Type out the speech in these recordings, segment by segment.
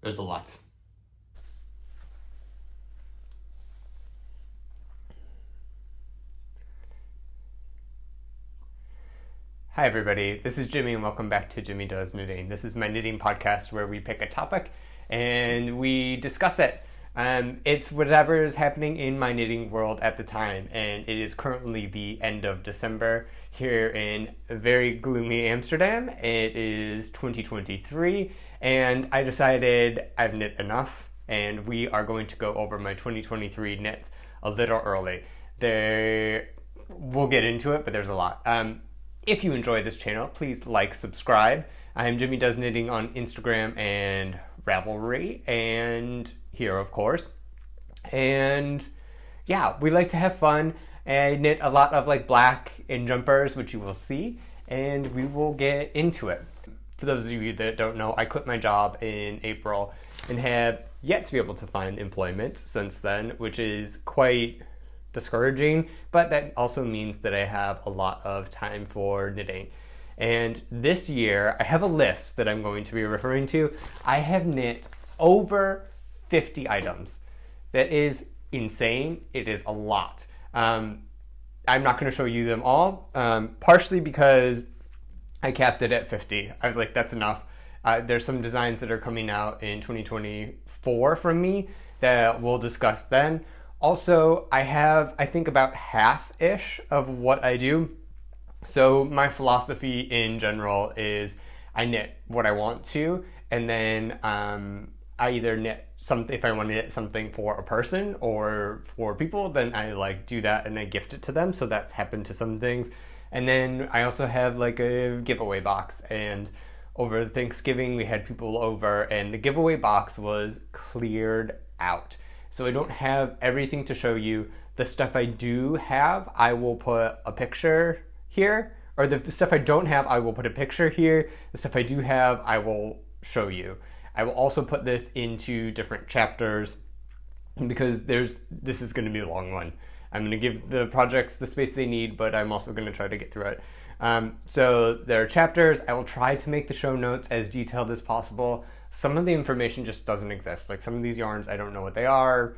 There's a lot. Hi everybody, this is Jimmy and welcome back to Jimmy Does Knitting. This is my knitting podcast where we pick a topic and we discuss it. It's whatever is happening in my knitting world at the time, and it is currently the end of December here in very gloomy Amsterdam. It is 2023 and I decided I've knit enough and we are going to go over my 2023 knits a little early. We'll get into it, but there's a lot. If you enjoy this channel, please like, subscribe. I'm Jimmy Does Knitting on Instagram and Ravelry, and here, of course. And yeah, we like to have fun. I knit a lot of like black and jumpers, which you will see, and we will get into it. For those of you that don't know, I quit my job in April and have yet to be able to find employment since then, which is quite discouraging, but that also means that I have a lot of time for knitting. And this year, I have a list that I'm going to be referring to. I have knit over 50 items. That is insane. It is a lot. I'm not going to show you them all, partially because I capped it at 50. I was like, that's enough. There's some designs that are coming out in 2024 from me that we'll discuss then. Also, I have, I think, about half-ish of what I do. So my philosophy in general is I knit what I want to, and then I either knit something, if I want to knit something for a person or for people, then I like do that and I gift it to them. So that's happened to some things. And then I also have like a giveaway box, and over Thanksgiving we had people over and the giveaway box was cleared out. So I don't have everything to show you. The stuff I do have, I will put a picture here, or the stuff I don't have, I will put a picture here. The stuff I do have, I will show you. I will also put this into different chapters because this is going to be a long one. I'm going to give the projects the space they need, but I'm also going to try to get through it. So there are chapters. I will try to make the show notes as detailed as possible. Some of the information just doesn't exist. Like some of these yarns, I don't know what they are.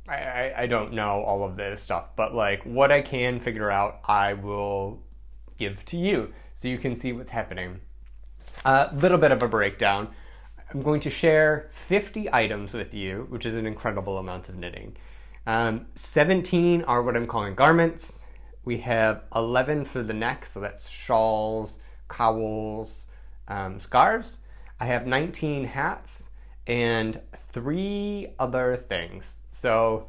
I don't know all of this stuff, but like what I can figure out, I will give to you so you can see what's happening. A little bit of a breakdown. I'm going to share 50 items with you, which is an incredible amount of knitting. 17 are what I'm calling garments. We have 11 for the neck, so that's shawls, cowls, scarves. I have 19 hats and 3 other things. So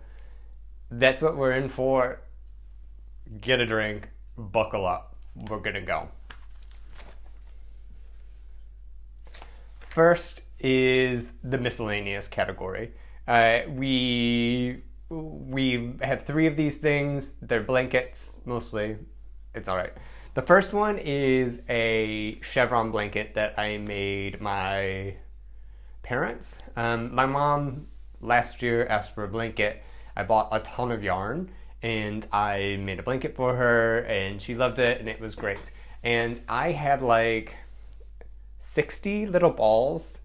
that's what we're in for. Get a drink, buckle up. We're gonna go. First is the miscellaneous category. We have 3 of these things. They're blankets, mostly. It's all right. The first one is a Chevron blanket that I made my parents. My mom last year asked for a blanket. I bought a ton of yarn and I made a blanket for her and she loved it and it was great. And I had like 60 little balls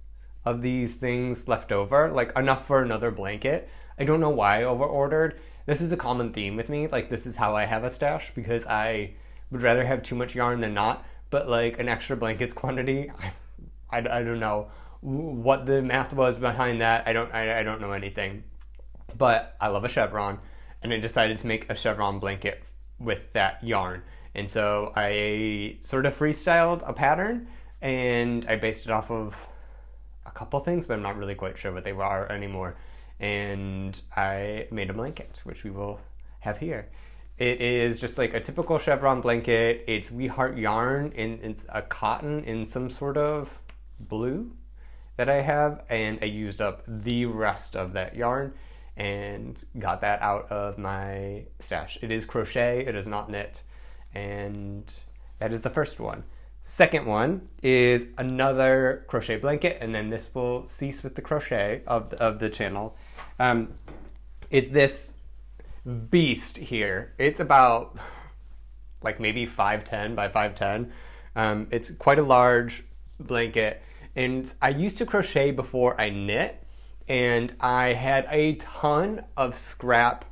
of these things left over, like enough for another blanket. I don't know why I overordered. This is a common theme with me. Like this is how I have a stash because I would rather have too much yarn than not, but like an extra blankets quantity, I don't know what the math was behind that. I don't know anything, but I love a chevron and I decided to make a chevron blanket with that yarn. And so I sort of freestyled a pattern and I based it off of a couple things, but I'm not really quite sure what they are anymore. And I made a blanket, which we will have here. It is just like a typical chevron blanket. It's We Heart yarn and it's a cotton in some sort of blue that I have, and I used up the rest of that yarn and got that out of my stash. It is crochet, it is not knit, and that is the first one. Second one is another crochet blanket, and then this will cease with the crochet of the channel. It's this beast here. It's about like maybe 5'10" by 5'10". It's quite a large blanket, And I used to crochet before I knit, and I had a ton of scrap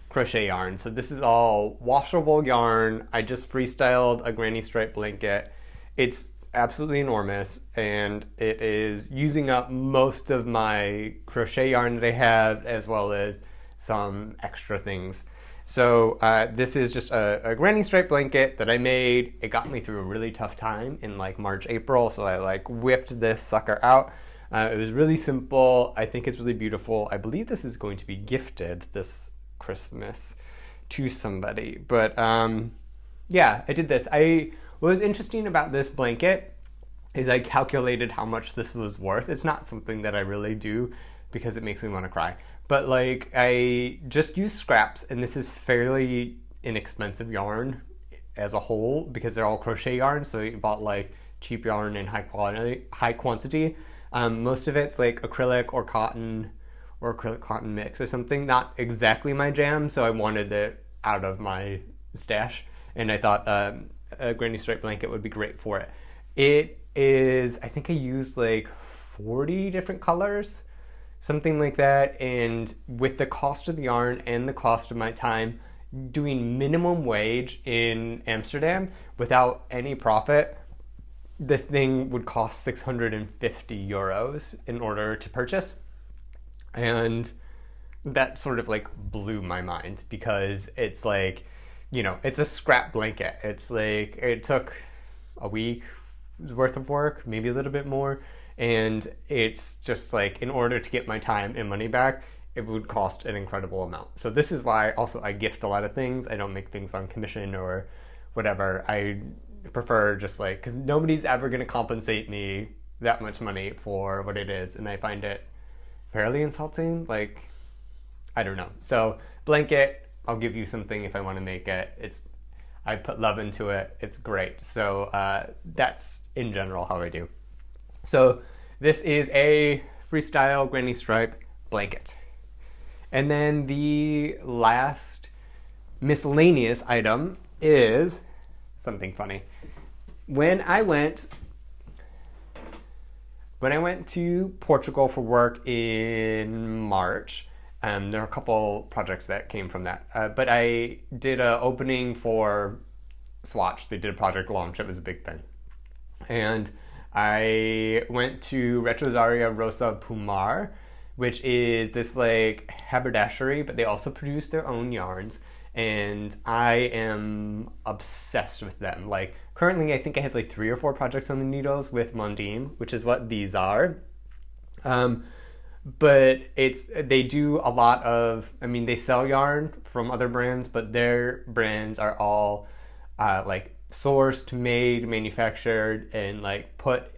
crochet yarn. So this is all washable yarn. I just freestyled a granny stripe blanket. It's absolutely enormous, and it is using up most of my crochet yarn that I have, as well as some extra things. So this is just a granny stripe blanket that I made. It got me through a really tough time in like March, April, so I like whipped this sucker out. It was really simple. I think it's really beautiful. I believe this is going to be gifted this Christmas to somebody. But yeah, I did this. What was interesting about this blanket is I calculated how much this was worth. It's not something that I really do because it makes me want to cry. But like, I just used scraps, and this is fairly inexpensive yarn as a whole because they're all crochet yarn. So you bought like cheap yarn in high quantity. Most of it's like acrylic or cotton mix or something. Not exactly my jam, so I wanted it out of my stash, and I thought a granny stripe blanket would be great for it. It is, I think I used like 40 different colors, something like that, and with the cost of the yarn and the cost of my time doing minimum wage in Amsterdam without any profit, this thing would cost 650 euros in order to purchase. And that sort of like blew my mind because it's like, you know, it's a scrap blanket. It's like, it took a week worth of work, maybe a little bit more. And it's just like, in order to get my time and money back, it would cost an incredible amount. So this is why also I gift a lot of things. I don't make things on commission or whatever. I prefer just like, because nobody's ever going to compensate me that much money for what it is. And I find it fairly insulting. Like, I don't know. So blanket, I'll give you something if I want to make it. I put love into it. It's great. So that's in general how I do. So this is a freestyle granny stripe blanket. And then the last miscellaneous item is something funny. When I went to Portugal for work in March, there are a couple projects that came from that. But I did an opening for Swatch. They did a project launch. It was a big thing. And I went to Retrosaria Rosa Pumar, which is this like haberdashery, but they also produce their own yarns. And I am obsessed with them. Like, currently I think I have like 3 or 4 projects on the needles with Mondiem, which is what these are. But they do a lot of, I mean, they sell yarn from other brands, but their brands are all like sourced, made, manufactured, and like put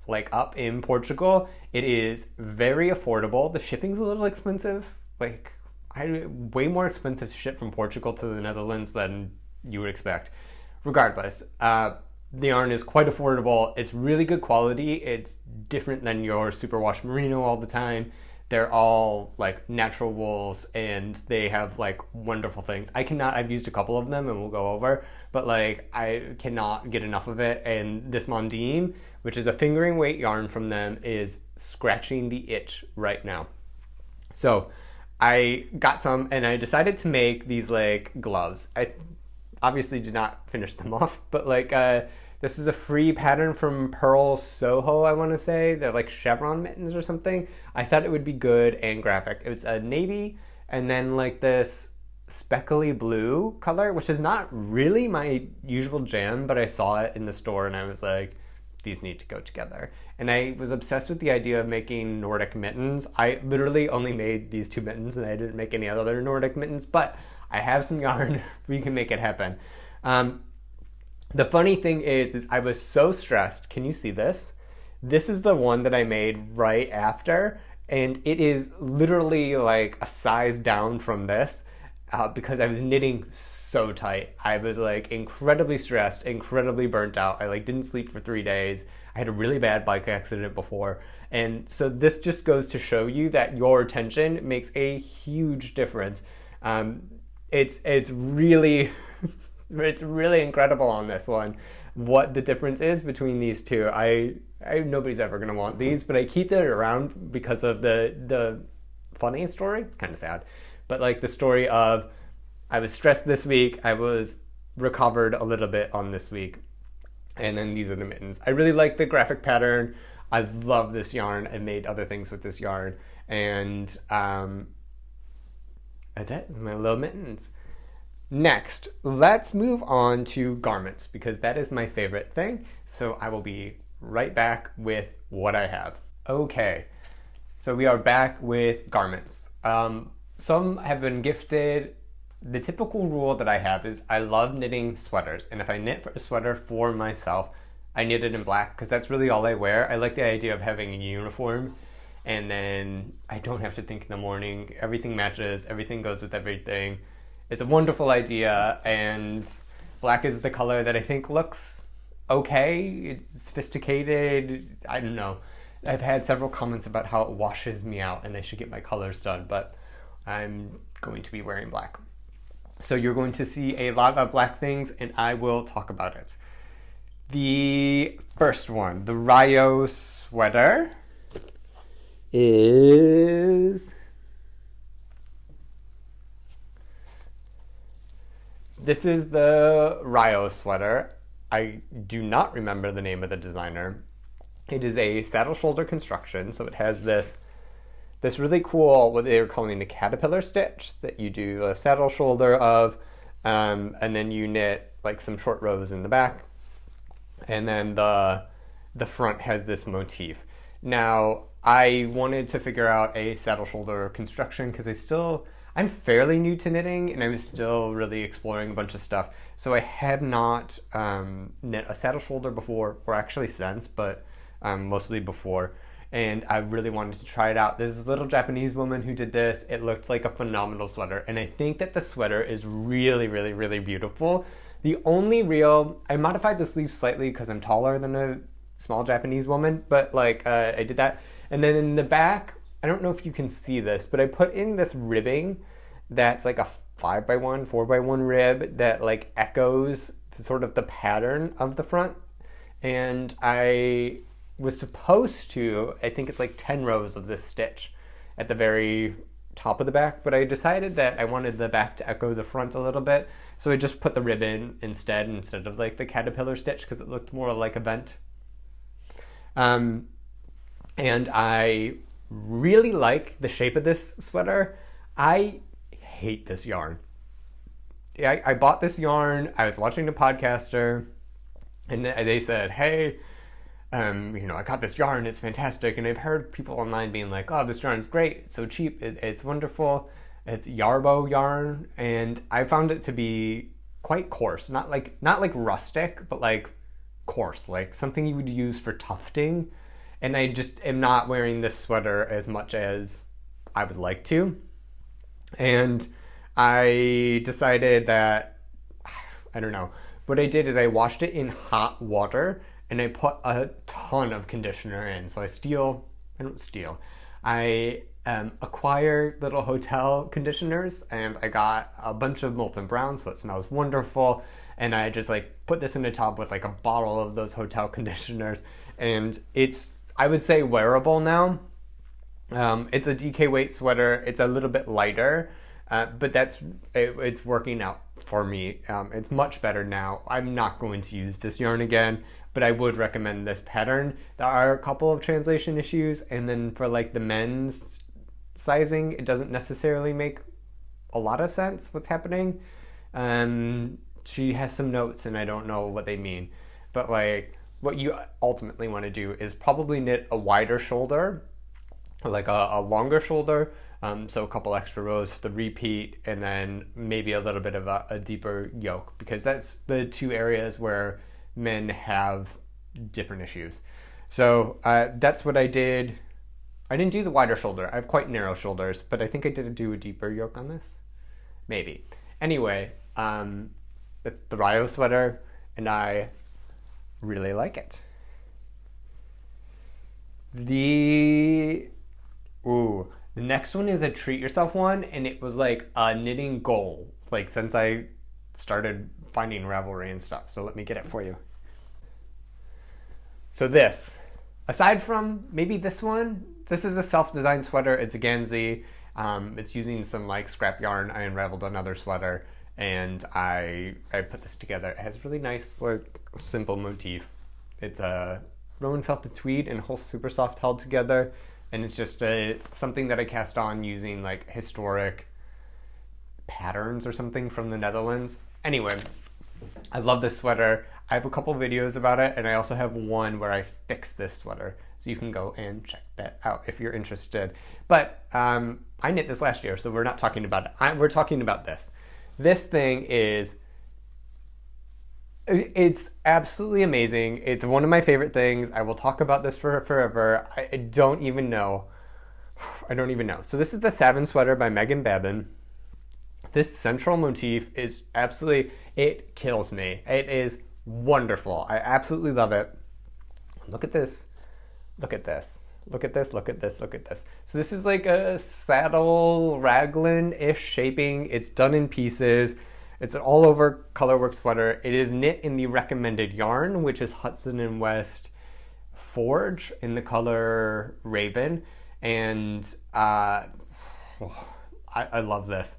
like up in Portugal. It is very affordable. The shipping's a little expensive. Like, way more expensive to ship from Portugal to the Netherlands than you would expect. Regardless, the yarn is quite affordable. It's really good quality. It's different than your superwash merino all the time. They're all like natural wools, and they have like wonderful things. I've used a couple of them and we'll go over, but like I cannot get enough of it. And this Mondiem, which is a fingering weight yarn from them, is scratching the itch right now. So I got some and I decided to make these like gloves. I obviously did not finish them off, but like this is a free pattern from Purl Soho, I want to say. They're like chevron mittens or something. I thought it would be good and graphic. It's a navy and then like this speckly blue color, which is not really my usual jam, but I saw it in the store and I was like, these need to go together. And I was obsessed with the idea of making Nordic mittens. I literally only made these 2 mittens and I didn't make any other Nordic mittens, but I have some yarn. We can make it happen. The funny thing is I was so stressed. Can you see this? This is the one that I made right after, and it is literally like a size down from this because I was knitting so tight. I was like incredibly stressed, incredibly burnt out. I like didn't sleep for 3 days. I had a really bad bike accident before. And so this just goes to show you that your attention makes a huge difference. It's really it's really incredible on this one. what the difference is between these two. Nobody's ever gonna want these, but I keep it around because of the funny story. It's kind of sad, but like the story of I was stressed this week, I was recovered a little bit on this week, and then these are the mittens. I really like the graphic pattern. I love this yarn. I made other things with this yarn, and that's it, my little mittens. Next, let's move on to garments, because that is my favorite thing. So I will be right back with what I have. Okay, so we are back with garments. Some have been gifted. The typical rule that I have is I love knitting sweaters, and if I knit a sweater for myself, I knit it in black because that's really all I wear. I like the idea of having a uniform, and then I don't have to think in the morning. Everything matches, everything goes with everything. It's a wonderful idea, and black is the color that I think looks okay. It's sophisticated. I don't know. I've had several comments about how it washes me out and I should get my colors done, but I'm going to be wearing black. So you're going to see a lot of black things, and I will talk about it. The first one, the Reiko sweater, is... This is the Reiko sweater. I do not remember the name of the designer. It is a saddle shoulder construction, so it has this really cool, what they're calling a caterpillar stitch, that you do the saddle shoulder of, and then you knit like some short rows in the back, and then the front has this motif. Now, I wanted to figure out a saddle shoulder construction because I'm fairly new to knitting, and I was still really exploring a bunch of stuff. So I had not knit a saddle shoulder before, or actually since, but mostly before. And I really wanted to try it out. There's this little Japanese woman who did this. It looked like a phenomenal sweater, and I think that the sweater is really, really, really beautiful. The only I modified the sleeves slightly because I'm taller than a small Japanese woman, but like I did that. And then in the back, I don't know if you can see this, but I put in this ribbing that's like a 5x1, 4x1 rib that like echoes sort of the pattern of the front. And I was supposed to, I think it's like 10 rows of this stitch at the very top of the back, but I decided that I wanted the back to echo the front a little bit, so I just put the ribbon instead of like the caterpillar stitch because it looked more like a vent. And I really like the shape of this sweater. I hate this yarn. I bought this yarn, I was watching a podcaster, and they said, hey, I got this yarn, it's fantastic. And I've heard people online being like, oh, this yarn's great, it's so cheap, it's wonderful. It's Jarbo yarn, and I found it to be quite coarse, not like rustic, but like coarse, like something you would use for tufting. And I just am not wearing this sweater as much as I would like to. And I decided that, I don't know, what I did is I washed it in hot water and I put a ton of conditioner in. So I acquire little hotel conditioners, and I got a bunch of Molten Brown, so it smells wonderful. And I just like put this in a tub with like a bottle of those hotel conditioners, and it's, I would say, wearable now. It's a DK weight sweater. It's a little bit lighter, but it's working out for me. It's much better now. I'm not going to use this yarn again, but I would recommend this pattern. There are a couple of translation issues, and then for like the men's sizing, it doesn't necessarily make a lot of sense what's happening. She has some notes and I don't know what they mean, but like what you ultimately want to do is probably knit a wider shoulder, like a longer shoulder, so a couple extra rows for the repeat, and then maybe a little bit of a deeper yoke, because that's the two areas where men have different issues. So that's what I did. I didn't do the wider shoulder. I have quite narrow shoulders, but I think I did do a deeper yoke on this. Maybe. Anyway, it's the Reiko sweater, and I really like it. The next one is a treat yourself one, and it was like a knitting goal, like since I started finding Ravelry and stuff. So let me get it for you. So this, aside from maybe this one, this is a self-designed sweater. It's a Ganzi. It's using some like scrap yarn. I unraveled another sweater and I put this together. It has really nice, like, simple motif. It's a Rowan felted tweed and Holst Supersoft held together, and it's just something that I cast on using like historic patterns or something from the Netherlands. Anyway, I love this sweater. I have a couple videos about it, and I also have one where I fix this sweater, so you can go and check that out if you're interested. But I knit this last year, so we're not talking about it. We're talking about this. This thing is, it's absolutely amazing. It's one of my favorite things. I will talk about this for forever. I don't even know. I don't even know. So this is the Saven sweater by Meghan Babin. This central motif is absolutely, it kills me. It is wonderful. I absolutely love it. Look at this. Look at this. Look at this, look at this, look at this. So this is like a saddle raglan-ish shaping. It's done in pieces. It's an all-over colorwork sweater. It is knit in the recommended yarn, which is Hudson and West Forge in the color Raven. And I love this.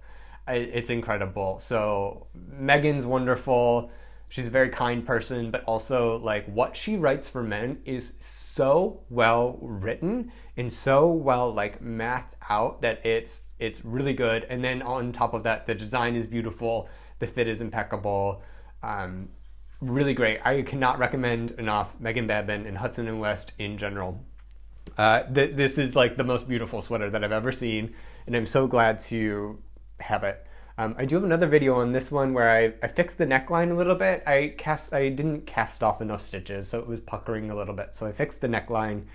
It's incredible. So Meghan's wonderful. She's a very kind person, but also like what she writes for men is so well written and so well like mathed out that it's really good. And then on top of that, the design is beautiful. The fit is impeccable. Really great. I cannot recommend enough Meghan Babin and Hudson and West in general. This is like the most beautiful sweater that I've ever seen, and I'm so glad to have it. I do have another video on this one where I fixed the neckline a little bit. I didn't cast off enough stitches, so it was puckering a little bit. So I fixed the neckline,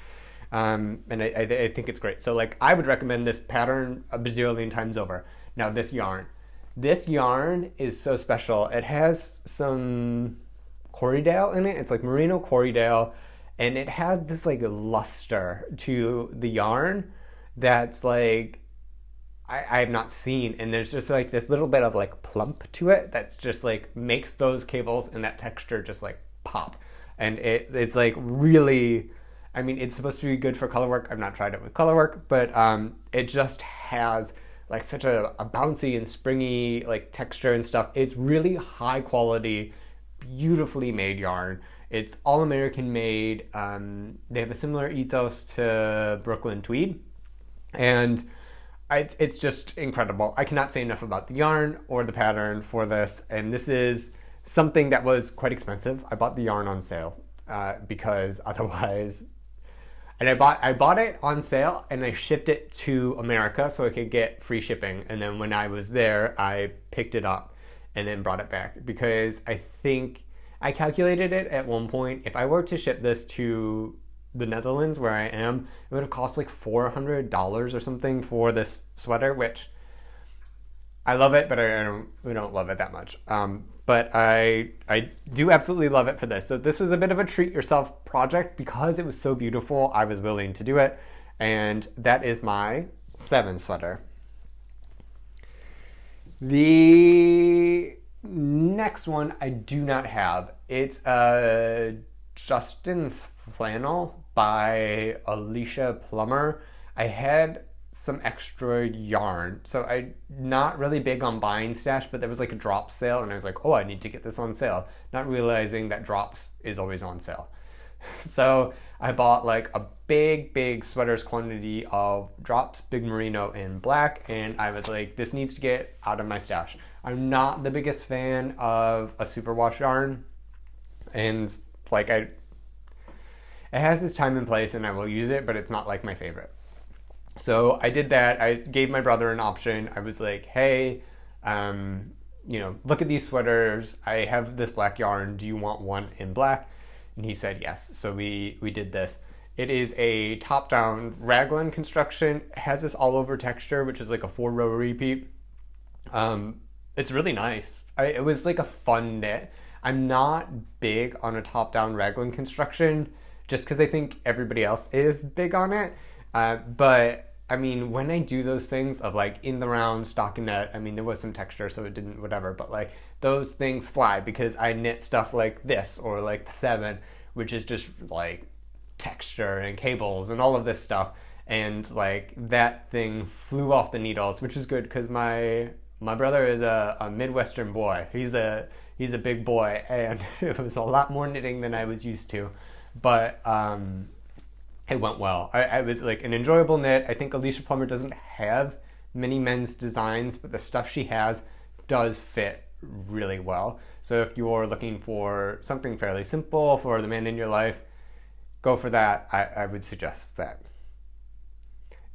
and I think it's great. So like I would recommend this pattern a bazillion times over. Now this yarn is so special. It has some Corriedale in it. It's like Merino Corriedale, and it has this like luster to the yarn that's like I have not seen, and there's just like this little bit of like plump to it that's just like makes those cables and that texture just like pop. And it's like really, I mean, it's supposed to be good for color work. I've not tried it with color work, but it just has like such a bouncy and springy like texture and stuff. It's really high quality, beautifully made yarn. It's all American made. They have a similar ethos to Brooklyn tweed, and it's just incredible. I cannot say enough about the yarn or the pattern for this, and this is something that was quite expensive. I bought the yarn on sale because otherwise, and I bought it on sale and I shipped it to America so I could get free shipping. And then when I was there, I picked it up and then brought it back because I think I calculated it at one point. If I were to ship this to the Netherlands where I am, it would have cost like $400 or something for this sweater, which I love it, but we don't love it that much. But I do absolutely love it for this. So this was a bit of a treat yourself project because it was so beautiful. I was willing to do it, and that is my Saven sweater. The next one I do not have. It's Justin's Flannel by Alicia Plummer. I had some extra yarn, so I'm not really big on buying stash, but there was like a drop sale and I was like, oh, I need to get this on sale, not realizing that drops is always on sale. So I bought like a big sweaters quantity of drops, big merino in black, and I was like, this needs to get out of my stash. I'm not the biggest fan of a superwash yarn, and like it has its time and place and I will use it, but it's not like my favorite. So I did that. I gave my brother an option. I was like, hey, look at these sweaters. I have this black yarn. Do you want one in black? And he said yes. So we did this. It is a top-down raglan construction. It has this all-over texture, which is like a 4-row repeat. It's really nice. It was like a fun knit. I'm not big on a top-down raglan construction just because I think everybody else is big on it. But I mean, when I do those things of like in the round stockinette, I mean, there was some texture, so it didn't whatever, but like those things fly because I knit stuff like this or like the Saven, which is just like texture and cables and all of this stuff. And like that thing flew off the needles, which is good because my brother is a Midwestern boy. He's a big boy, and it was a lot more knitting than I was used to, but it went well. I was like an enjoyable knit. I think Alicia Plummer doesn't have many men's designs, but the stuff she has does fit really well. So if you're looking for something fairly simple for the man in your life, go for that. I would suggest that.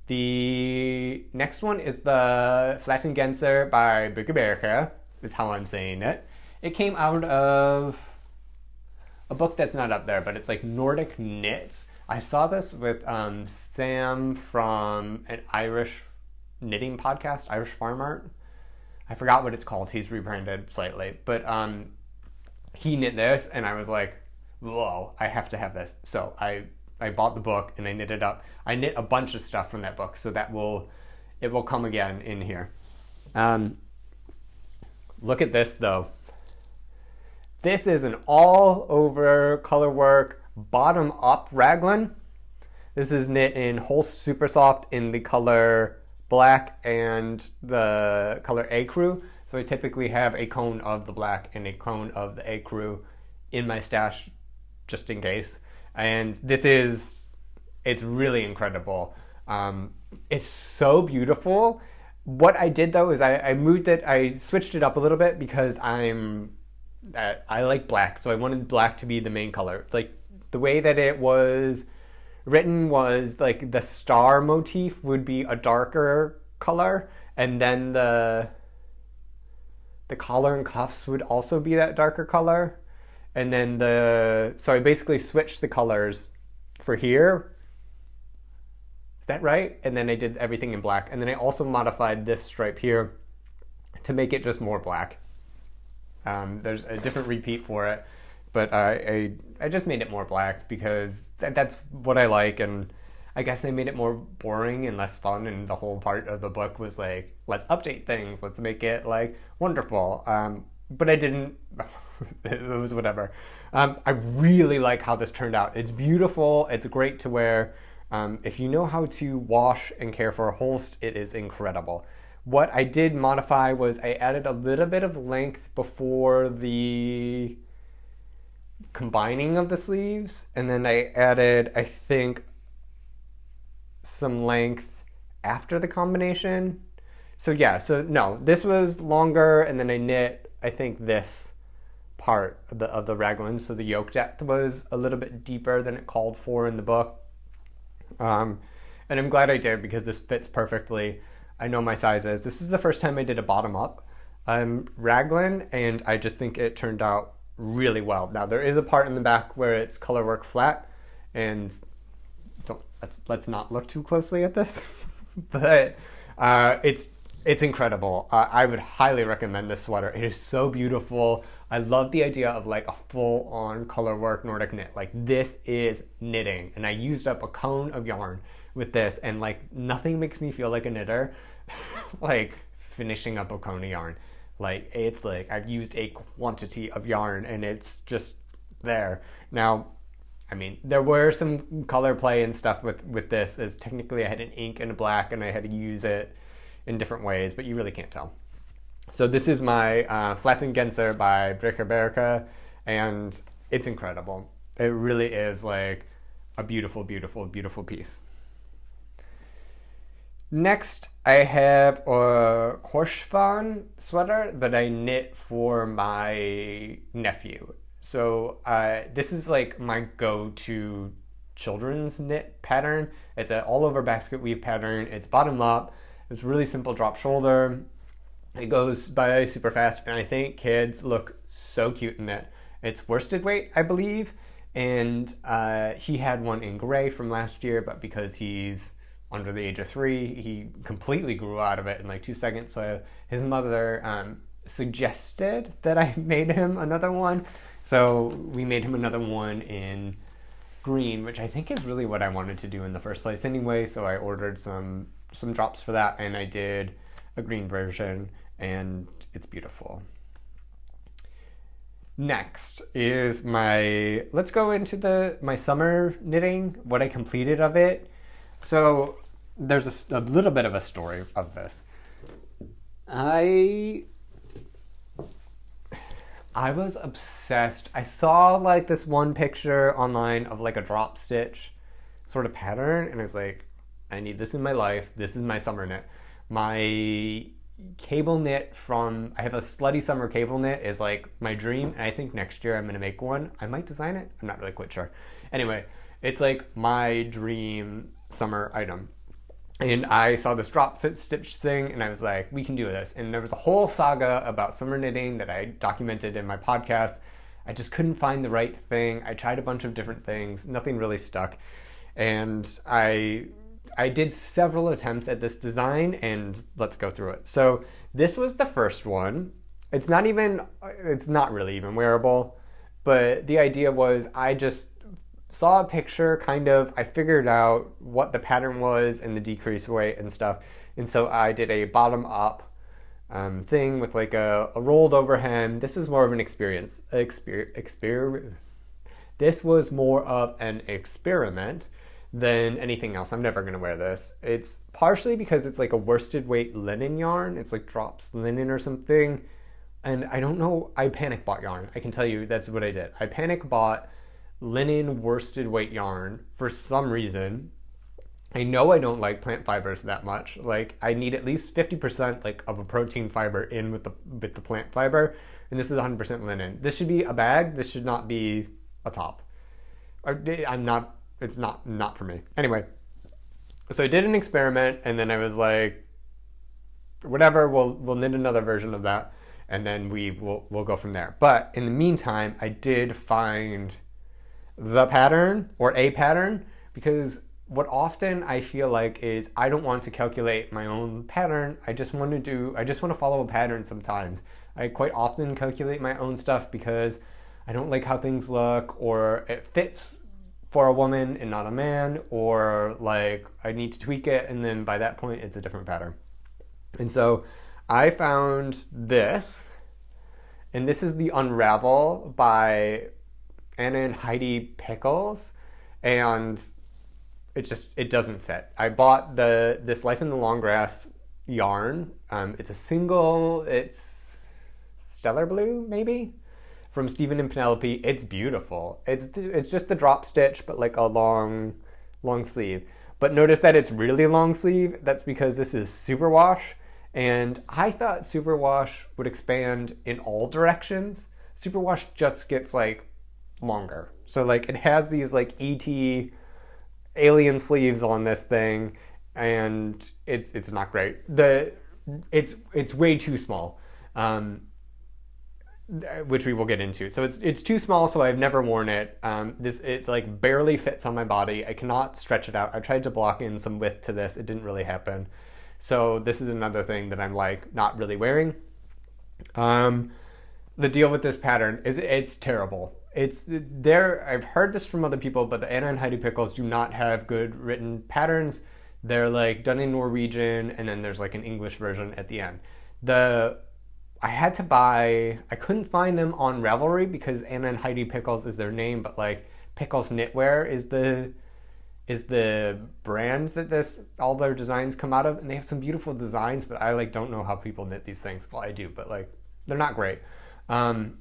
The next one is the Flaten Genser by Berge, is how I'm saying it. It came out of a book that's not up there, but it's like Nordic Knits. I saw this with Sam from an Irish knitting podcast, Irish Farm Art. I forgot what it's called. He's rebranded slightly. But he knit this, and I was like, whoa, I have to have this. So I bought the book and I knit it up. I knit a bunch of stuff from that book, so it will come again in here. Look at this though. This is an all-over colorwork bottom-up raglan. This is knit in Holst Supersoft in the color black and the color Ecru. So I typically have a cone of the black and a cone of the Ecru in my stash just in case. And it's really incredible. It's so beautiful. What I did though is I switched it up a little bit because I like black, so I wanted black to be the main color. Like the way that it was written was like the star motif would be a darker color, and then the collar and cuffs would also be that darker color. And then so I basically switched the colors for here. Is that right? And then I did everything in black. And then I also modified this stripe here to make it just more black. There's a different repeat for it, but I just made it more black because that's what I like, and I guess I made it more boring and less fun, and the whole part of the book was like, let's update things, let's make it like wonderful. But I didn't. It was whatever. I really like how this turned out. It's beautiful. It's great to wear. If you know how to wash and care for a Holst, it is incredible. What I did modify was I added a little bit of length before the combining of the sleeves, and then I added, I think, some length after the combination. So yeah, no, this was longer, and then I knit, I think, this part of the raglan, so the yoke depth was a little bit deeper than it called for in the book. And I'm glad I did because this fits perfectly. I know my sizes. This is the first time I did a bottom-up raglan, and I just think it turned out really well. Now, there is a part in the back where it's colorwork flat, and let's not look too closely at this, but it's incredible. I would highly recommend this sweater. It is so beautiful. I love the idea of like a full-on colorwork Nordic knit. Like, this is knitting, and I used up a cone of yarn with this, and like nothing makes me feel like a knitter like finishing up a cone of yarn. Like, it's like I've used a quantity of yarn and it's just there. Now, I mean, there were some color play and stuff with this, as technically I had an ink and a black and I had to use it in different ways, but you really can't tell. So this is my Flaten Genser by Briger, and it's incredible. It really is like a beautiful, beautiful, beautiful piece. Next, I have a Korshavan sweater that I knit for my nephew. So this is like my go-to children's knit pattern. It's an all-over basket weave pattern. It's bottom up. It's really simple drop shoulder. It goes by super fast, and I think kids look so cute in it. It's worsted weight, I believe, and he had one in gray from last year, but because he's under the age of 3, he completely grew out of it in like 2 seconds. So his mother suggested that I made him another one. So we made him another one in green, which I think is really what I wanted to do in the first place anyway. So I ordered some drops for that, and I did a green version, and it's beautiful. Next is let's go into my summer knitting, what I completed of it. So there's a little bit of a story of this. I was obsessed. I saw like this one picture online of like a drop stitch sort of pattern, and I was like, I need this in my life. This is my summer knit. My cable knit I have a Slutty Summer cable knit is like my dream, and I think next year I'm going to make one. I might design it. I'm not really quite sure. Anyway, it's like my dream summer item. And I saw this drop stitch thing, and I was like, we can do this. And there was a whole saga about summer knitting that I documented in my podcast. I just couldn't find the right thing. I tried a bunch of different things. Nothing really stuck. And I did several attempts at this design, and let's go through it. So this was the first one. It's not really even wearable, but the idea was I just saw a picture, I figured out what the pattern was and the decrease weight and stuff. And so I did a bottom up thing with like a rolled over hem. This is more of an This was more of an experiment than anything else. I'm never going to wear this. It's partially because it's like a worsted weight linen yarn. It's like drops linen or something. And I don't know, I panic bought yarn. I can tell you that's what I did. I panic bought linen worsted weight yarn for some reason. I know I don't like plant fibers that much. Like I need at least 50% like of a protein fiber in with the plant fiber, and this is 100% linen. This should be a bag. This should not be a top. It's not for me. Anyway, so I did an experiment, and then I was like, whatever, we'll knit another version of that, and then we'll go from there. But in the meantime, I did find the pattern or a pattern, because what often I feel like is I don't want to calculate my own pattern. I just want to follow a pattern sometimes. I quite often calculate my own stuff because I don't like how things look, or it fits for a woman and not a man, or like I need to tweak it, and then by that point it's a different pattern. And so I found this, and this is the Unravel by Anna and Heidi Pickles, and it doesn't fit. I bought this Life in the Long Grass yarn. It's Stellar Blue maybe, from Stephen and Penelope. It's beautiful. It's just the drop stitch, but like a long sleeve. But notice that it's really long sleeve. That's because this is superwash, and I thought superwash would expand in all directions. Superwash just gets like longer. So like it has these like ET alien sleeves on this thing, and it's not great. It's way too small. Which we will get into. So it's too small, so I've never worn it. It like barely fits on my body. I cannot stretch it out. I tried to block in some width to this. It didn't really happen. So this is another thing that I'm like not really wearing. The deal with this pattern is it's terrible. I've heard this from other people, but the Anna and Heidi Pickles do not have good written patterns. They're like done in Norwegian, and then there's like an English version at the end. I couldn't find them on Ravelry because Anna and Heidi Pickles is their name, but like Pickles Knitwear is the brand that all their designs come out of, and they have some beautiful designs, but I like don't know how people knit these things. Well, I do, but like they're not great. And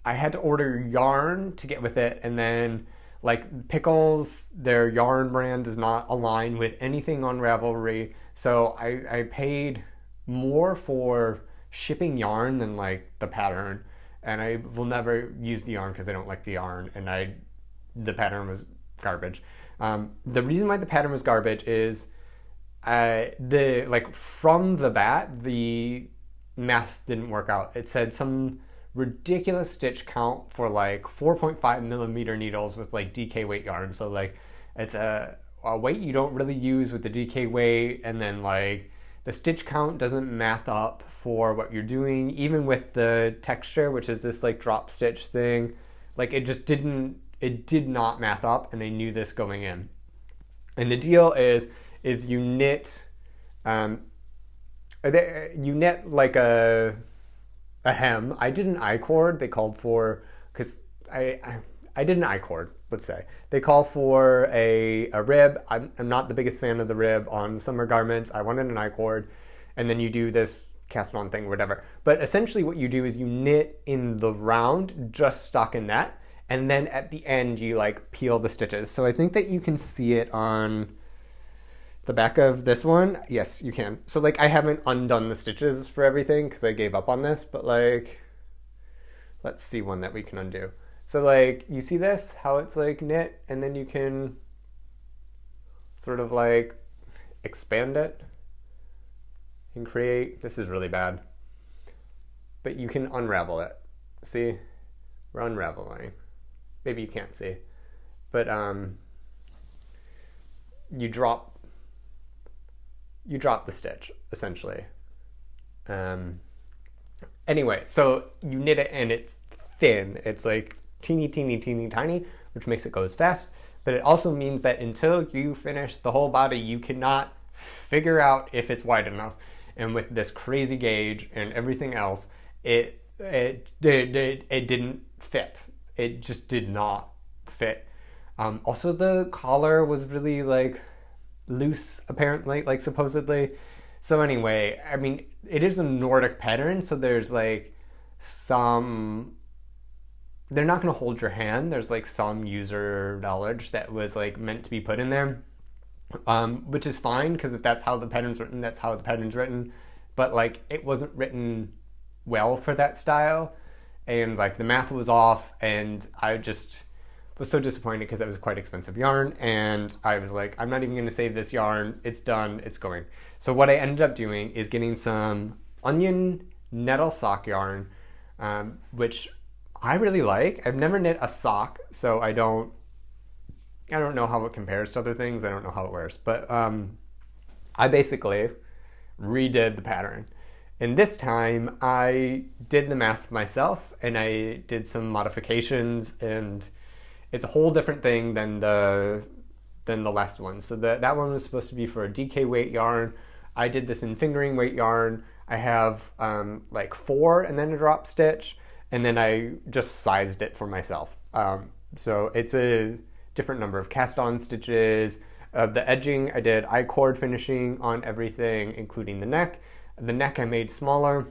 I had to order yarn to get with it, and then like Pickles, their yarn brand does not align with anything on Ravelry, so I paid more for shipping yarn than like the pattern, and I will never use the yarn because I don't like the yarn, and the pattern was garbage. The reason why the pattern was garbage is from the bat the math didn't work out. It said some ridiculous stitch count for like 4.5 millimeter needles with like DK weight yarn, so like it's a weight you don't really use with the DK weight, and then like the stitch count doesn't math up for what you're doing, even with the texture, which is this like drop stitch thing. Like it did not math up, and they knew this going in. And the deal is you knit like a hem. I did an I-cord. They called for, because I did an I-cord, let's say. They call for a rib. I'm not the biggest fan of the rib on summer garments. I wanted an I-cord. And then you do this cast on thing, whatever. But essentially what you do is you knit in the round, just stockinette, and then at the end you like peel the stitches. So I think that you can see it on the back of this one. Yes, you can. So like I haven't undone the stitches for everything because I gave up on this, but like, let's see one that we can undo. So like, you see this, how it's like knit, and then you can sort of like expand it and create, this is really bad, but you can unravel it. See, we're unraveling. Maybe you can't see, but you drop the stitch essentially. Anyway, so you knit it and it's thin. It's like teeny, tiny, which makes it go as fast. But it also means that until you finish the whole body, you cannot figure out if it's wide enough. And with this crazy gauge and everything else, it didn't fit. It just did not fit. Also, the collar was really like loose, apparently, like supposedly. So anyway, I mean, it is a Nordic pattern, so there's like some, they're not going to hold your hand. There's like some user knowledge that was like meant to be put in there, which is fine, because if that's how the pattern's written, that's how the pattern's written. But like, it wasn't written well for that style, and like the math was off, and I just was so disappointed because that was quite expensive yarn, and I was like, I'm not even going to save this yarn. It's done. It's going. So what I ended up doing is getting some onion nettle sock yarn, which I really like. I've never knit a sock, so I don't know how it compares to other things. I don't know how it wears, but I basically redid the pattern. And this time I did the math myself, and I did some modifications, and it's a whole different thing than the last one. So that one was supposed to be for a DK weight yarn. I did this in fingering weight yarn. I have like 4 and then a drop stitch, and then I just sized it for myself. So it's a different number of cast on stitches. The edging, I did I-cord finishing on everything, including the neck. The neck I made smaller,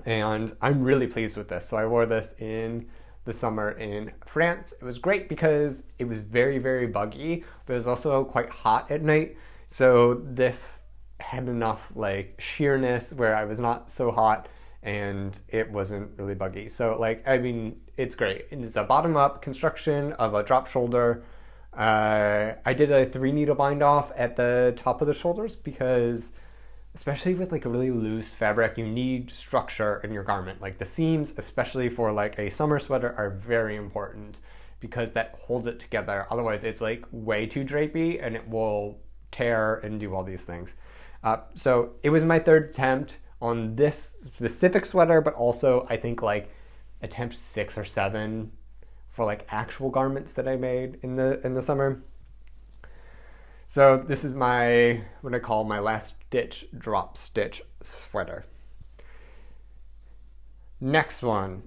and I'm really pleased with this. So I wore this in the summer in France. It was great because it was very, very buggy, but it was also quite hot at night. So this had enough like sheerness where I was not so hot and it wasn't really buggy. So like, I mean, it's great. It's a bottom up construction of a drop shoulder. I did a 3 needle bind off at the top of the shoulders because, especially with like a really loose fabric, you need structure in your garment. Like the seams, especially for like a summer sweater, are very important because that holds it together. Otherwise it's like way too drapey and it will tear and do all these things. So it was my 3rd attempt on this specific sweater, but also I think like attempt 6 or 7 for like actual garments that I made in the summer. So this is my, what I call my last ditch drop stitch sweater. Next one.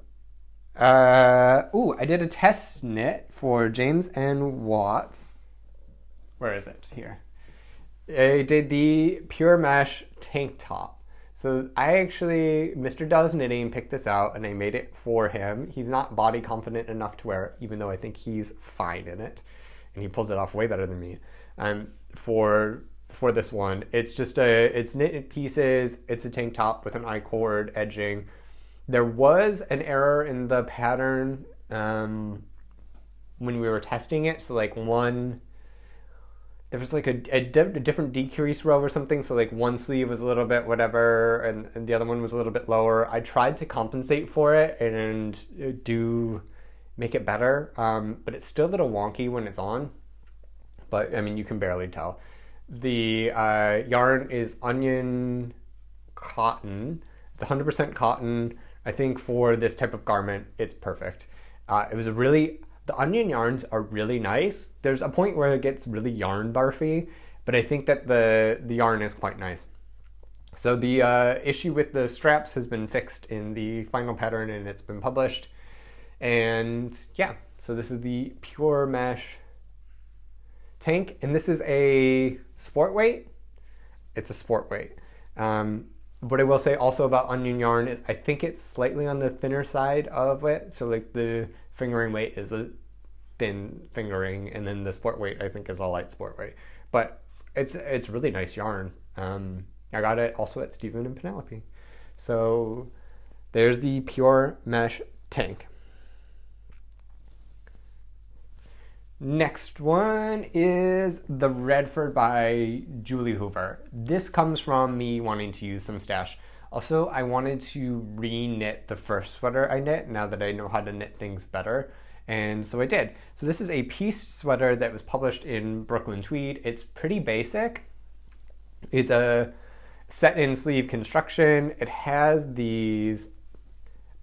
I did a test knit for James and Watts. Where is it? Here. I did the pure mesh tank top. So I actually, Mr. Does Knitting picked this out and I made it for him. He's not body confident enough to wear it, even though I think he's fine in it. And he pulls it off way better than me. For this one, it's just it's knit in pieces. It's a tank top with an I-cord edging. There was an error in the pattern when we were testing it. So like there was like a different decrease row or something. So like one sleeve was a little bit whatever, and the other one was a little bit lower. I tried to compensate for it and do make it better, but it's still a little wonky when it's on. But I mean, you can barely tell. The yarn is onion cotton. It's 100% cotton. I think for this type of garment, it's perfect. The onion yarns are really nice. There's a point where it gets really yarn barfy, but I think that the yarn is quite nice. So the issue with the straps has been fixed in the final pattern and it's been published. And yeah, so this is the pure mesh tank, and this is a sport weight. It's a sport weight. What I will say also about onion yarn is I think it's slightly on the thinner side of it. So like the fingering weight is a thin fingering, and then the sport weight I think is a light sport weight. But it's really nice yarn. I got it also at Stephen and Penelope. So there's the pure mesh tank. Next one is the Redford by Julie Hoover. This comes from me wanting to use some stash. Also, I wanted to re-knit the first sweater I knit now that I know how to knit things better. And so I did. So this is a pieced sweater that was published in Brooklyn Tweed. It's pretty basic. It's a set-in sleeve construction. It has these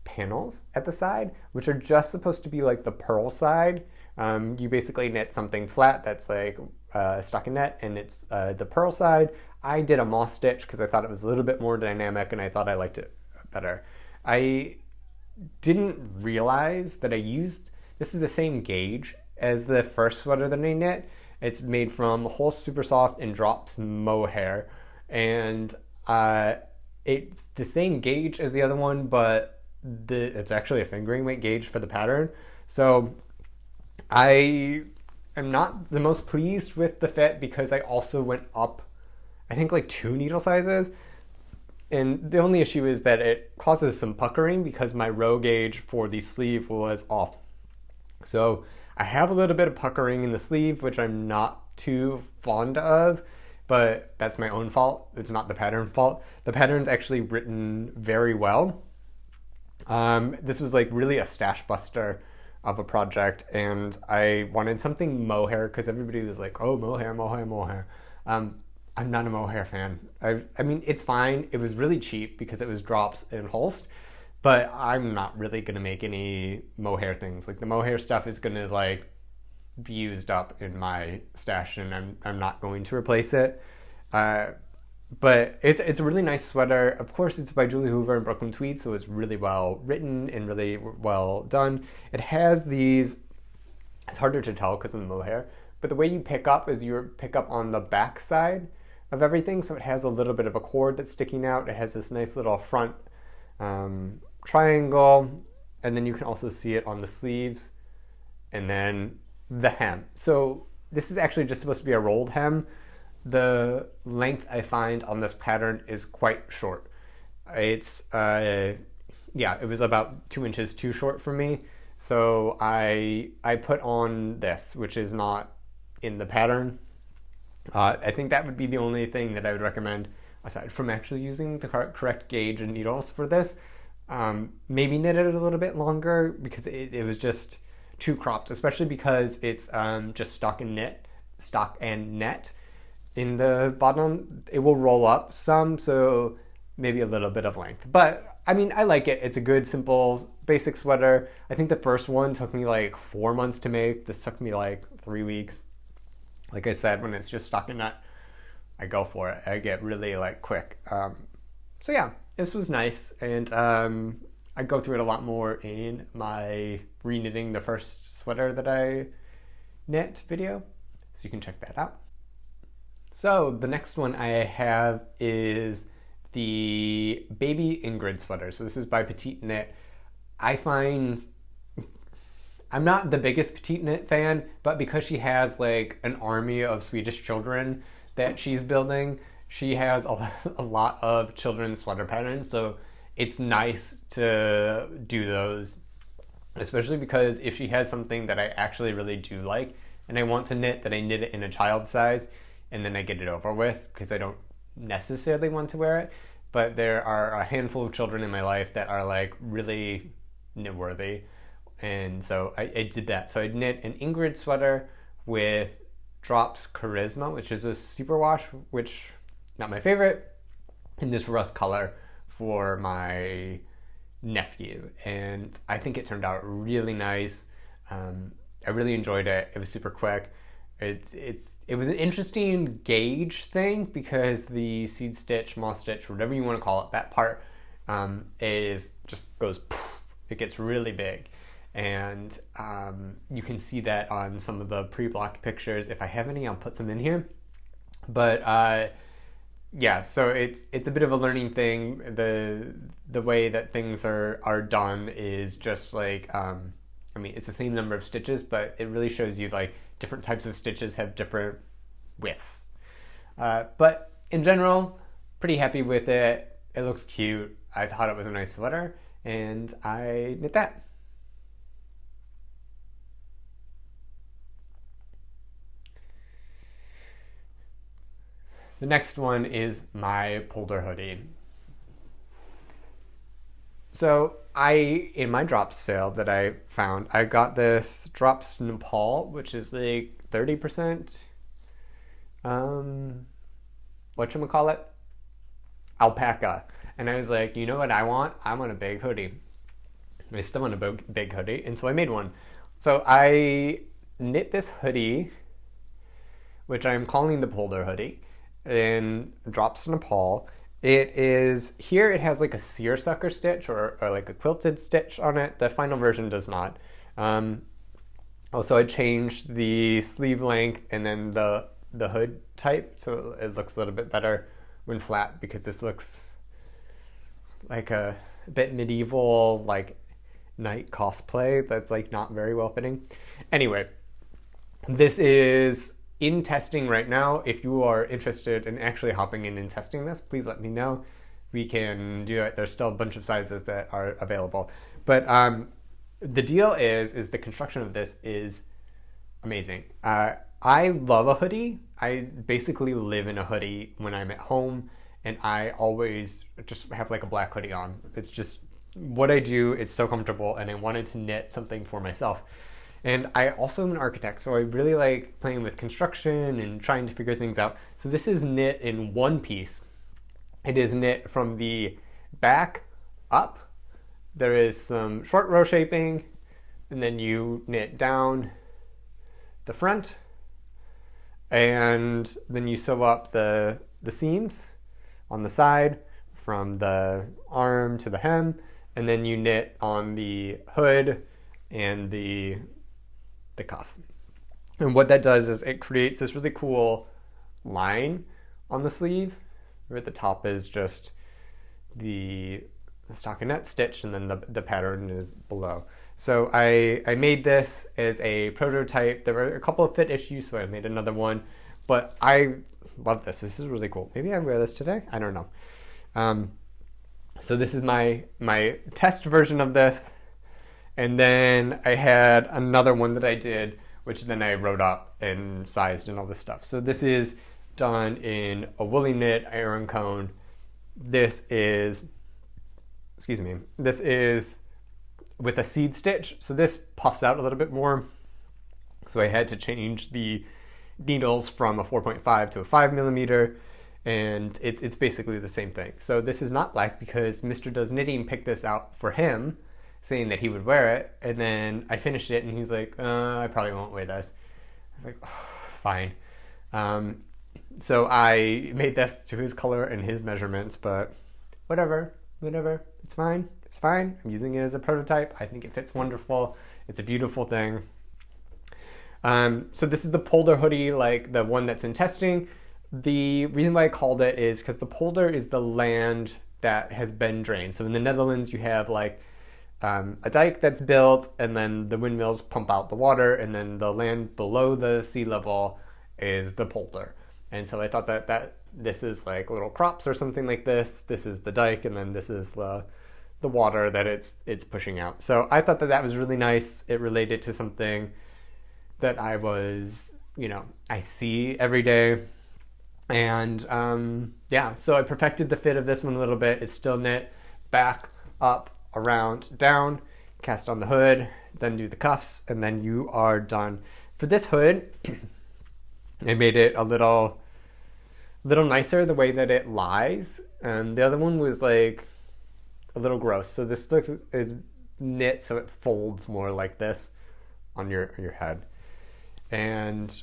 panels at the side, which are just supposed to be like the purl side. You basically knit something flat that's like stockinette, and it's the purl side. I did a moss stitch because I thought it was a little bit more dynamic and I thought I liked it better. I didn't realize that this is the same gauge as the first sweater that I knit. It's made from Holst Supersoft and Drops mohair, and it's the same gauge as the other one, but it's actually a fingering weight gauge for the pattern. So I am not the most pleased with the fit because I also went up, I think like 2 needle sizes. And the only issue is that it causes some puckering because my row gauge for the sleeve was off. So I have a little bit of puckering in the sleeve, which I'm not too fond of, but that's my own fault. It's not the pattern fault. The pattern's actually written very well. This was like really a stash buster of a project, and I wanted something mohair because everybody was like, oh, mohair, mohair, mohair. I'm not a mohair fan. I mean, it's fine. It was really cheap because it was Drops and Holst, but I'm not really gonna make any mohair things. Like the mohair stuff is gonna like be used up in my stash, and I'm not going to replace it. But it's a really nice sweater. Of course, it's by Julie Hoover and Brooklyn Tweed, so it's really well written and really well done. It has these, it's harder to tell because of the mohair, but the way you pick up is you pick up on the back side of everything, so it has a little bit of a cord that's sticking out. It has this nice little front triangle, and then you can also see it on the sleeves, and then the hem. So this is actually just supposed to be a rolled hem. The length I find on this pattern is quite short. It's, it was about 2 inches too short for me. So I put on this, which is not in the pattern. I think that would be the only thing that I would recommend, aside from actually using the correct gauge and needles for this. Maybe knit it a little bit longer because it was just too cropped, especially because it's just stock and net. In the bottom, it will roll up some, so maybe a little bit of length. But I mean, I like it. It's a good, simple, basic sweater. I think the first one took me like 4 months to make. This took me like 3 weeks. Like I said, when it's just stockinette, I go for it. I get really like quick. So yeah, this was nice, and I go through it a lot more in my re-knitting the first sweater that I knit video, so you can check that out. So the next one I have is the Baby Ingrid sweater. So this is by Petite Knit. I find I'm not the biggest Petite Knit fan, but because she has like an army of Swedish children that she's building, she has a lot of children's sweater patterns. So it's nice to do those, especially because if she has something that I actually really do like and I want to knit, that I knit it in a child size and then I get it over with because I don't necessarily want to wear it. But there are a handful of children in my life that are like really knit worthy. And so I did that. So I knit an Ingrid sweater with Drops Charisma, which is a superwash, which not my favorite, in this rust color for my nephew. And I think it turned out really nice. I really enjoyed it. It was super quick. It was an interesting gauge thing because the seed stitch, moss stitch, whatever you want to call it, that part is just goes poof, it gets really big. And you can see that on some of the pre-blocked pictures. If I have any, I'll put some in here. But yeah, so it's a bit of a learning thing. The way that things are done is just like, I mean, it's the same number of stitches, but it really shows you like different types of stitches have different widths. But in general, pretty happy with it. It looks cute. I thought it was a nice sweater, and I knit that. The next one is my Pullover hoodie. So in my drops sale that I found, I got this drops Nepal, which is like 30%, whatchamacallit, alpaca. And I was like, you know what I want? I want a big hoodie. I still want a big hoodie, and so I made one. So I knit this hoodie, which I'm calling the Pullover hoodie, in drops Nepal. It has like a seersucker stitch or like a quilted stitch on it. The final version does not. Also, I changed the sleeve length and then the hood type, so it looks a little bit better when flat, because this looks like a bit medieval, like night cosplay that's like not very well fitting. Anyway, this is in testing right now. If you are interested in actually hopping in and testing this, please let me know. We can do it. There's still a bunch of sizes that are available. But the deal is the construction of this is amazing. I love a hoodie. I basically live in a hoodie when I'm at home, and I always just have like a black hoodie on. It's just what I do. It's so comfortable, and I wanted to knit something for myself. And I also am an architect, so I really like playing with construction and trying to figure things out. So this is knit in one piece. It is knit from the back up. There is some short row shaping, and then you knit down the front, and then you sew up the seams on the side from the arm to the hem, and then you knit on the hood and the cuff. And what that does is it creates this really cool line on the sleeve, where at the top is just the stockinette stitch, and then the pattern is below. So I made this as a prototype. There were a couple of fit issues, so I made another one. But I love this. This is really cool. Maybe I wear this today. I don't know. So this is my test version of this. And then I had another one that I did, which then I wrote up and sized and all this stuff. So this is done in a woolly knit iron cone. This is with a seed stitch. So this puffs out a little bit more. So I had to change the needles from a 4.5 to a 5 millimeter, and it's basically the same thing. So this is not black because Mr. Does Knitting picked this out for him, saying that he would wear it, and then I finished it and he's like, I probably won't wear this. I was like, oh, fine. So I made this to his color and his measurements, but whatever, it's fine. I'm using it as a prototype. I think it fits wonderful. It's a beautiful thing. So this is the Pullover hoodie, like the one that's in testing. The reason why I called it is because the Pullover is the land that has been drained. So in the Netherlands, you have like a dike that's built, and then the windmills pump out the water, and then the land below the sea level is the Pullover. And so I thought that this is like little crops or something like this. This is the dike, and then this is the water that it's pushing out. So I thought that was really nice. It related to something that I see every day. And yeah, so I perfected the fit of this one a little bit. It's still knit back, up, around, down, cast on the hood, then do the cuffs, and then you are done. For this hood, I made it a little nicer the way that it lies. The other one was like a little gross. So this is knit so it folds more like this on your head. And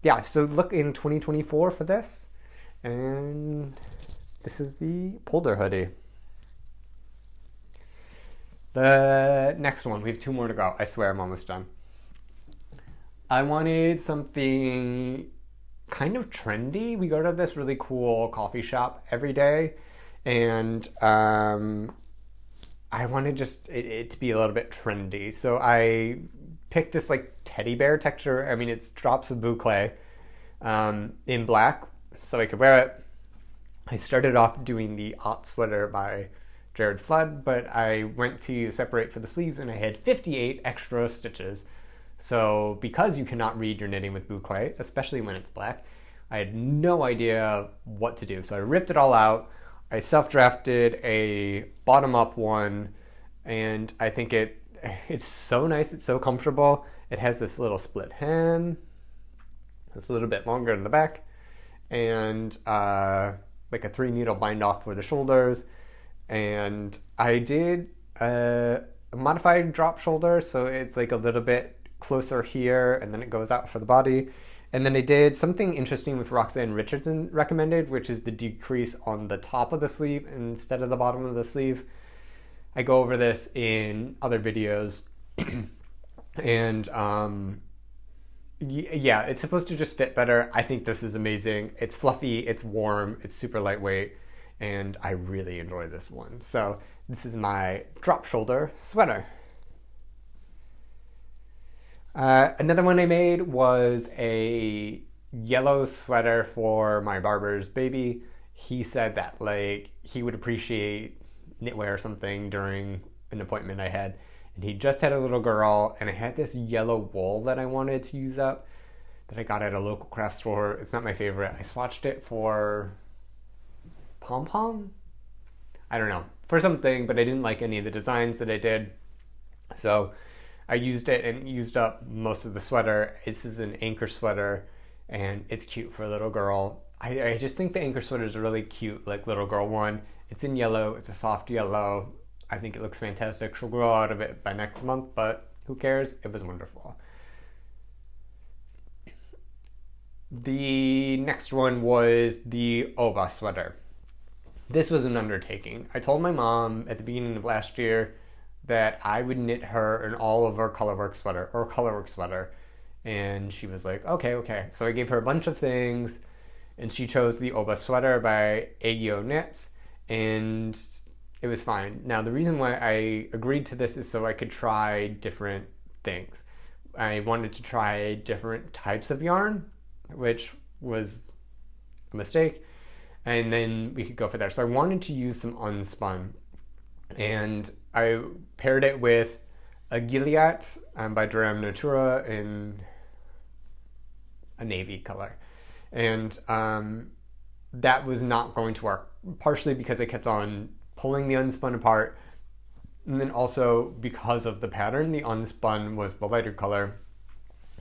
yeah, so look in 2024 for this. And this is the Polder hoodie. The next one, we have 2 more to go. I swear I'm almost done. I wanted something kind of trendy. We go to this really cool coffee shop every day, and I wanted just it to be a little bit trendy. So I picked this like teddy bear texture. I mean, it's drops of boucle in black, so I could wear it. I started off doing the Ott sweater by Jared Flood, but I went to separate for the sleeves and I had 58 extra stitches. So because you cannot read your knitting with boucle, especially when it's black, I had no idea what to do. So I ripped it all out. I self-drafted a bottom-up one, and I think it's so nice. It's so comfortable. It has this little split hem. It's a little bit longer in the back, and like a 3-needle bind off for the shoulders. And I did a modified drop shoulder, so it's like a little bit closer here, and then it goes out for the body. And then I did something interesting with Roxanne Richardson recommended, which is the decrease on the top of the sleeve instead of the bottom of the sleeve. I go over this in other videos. And yeah, it's supposed to just fit better. I think this is amazing. It's fluffy, it's warm, it's super lightweight, and I really enjoy this one. So this is my drop shoulder sweater. Another one I made was a yellow sweater for my barber's baby. He said that like he would appreciate knitwear or something during an appointment I had. And he just had a little girl, and I had this yellow wool that I wanted to use up that I got at a local craft store. It's not my favorite. I swatched it for pom-pom? I don't know, for something, but I didn't like any of the designs that I did. So I used it and used up most of the sweater. This is an anchor sweater, and it's cute for a little girl. I just think the anchor sweater is a really cute, like, little girl one. It's in yellow. It's a soft yellow. I think it looks fantastic. She'll grow out of it by next month, but who cares? It was wonderful. The next one was the Oba sweater. This was an undertaking. I told my mom at the beginning of last year that I would knit her an all over colorwork sweater. And she was like, okay. So I gave her a bunch of things, and she chose the Oba sweater by Agio Knits, and it was fine. Now, the reason why I agreed to this is so I could try different things. I wanted to try different types of yarn, which was a mistake, and then we could go for there. So I wanted to use some unspun, and I paired it with a Gilliat by Durham Natura in a navy color. And that was not going to work, partially because I kept on pulling the unspun apart, and then also because of the pattern. The unspun was the lighter color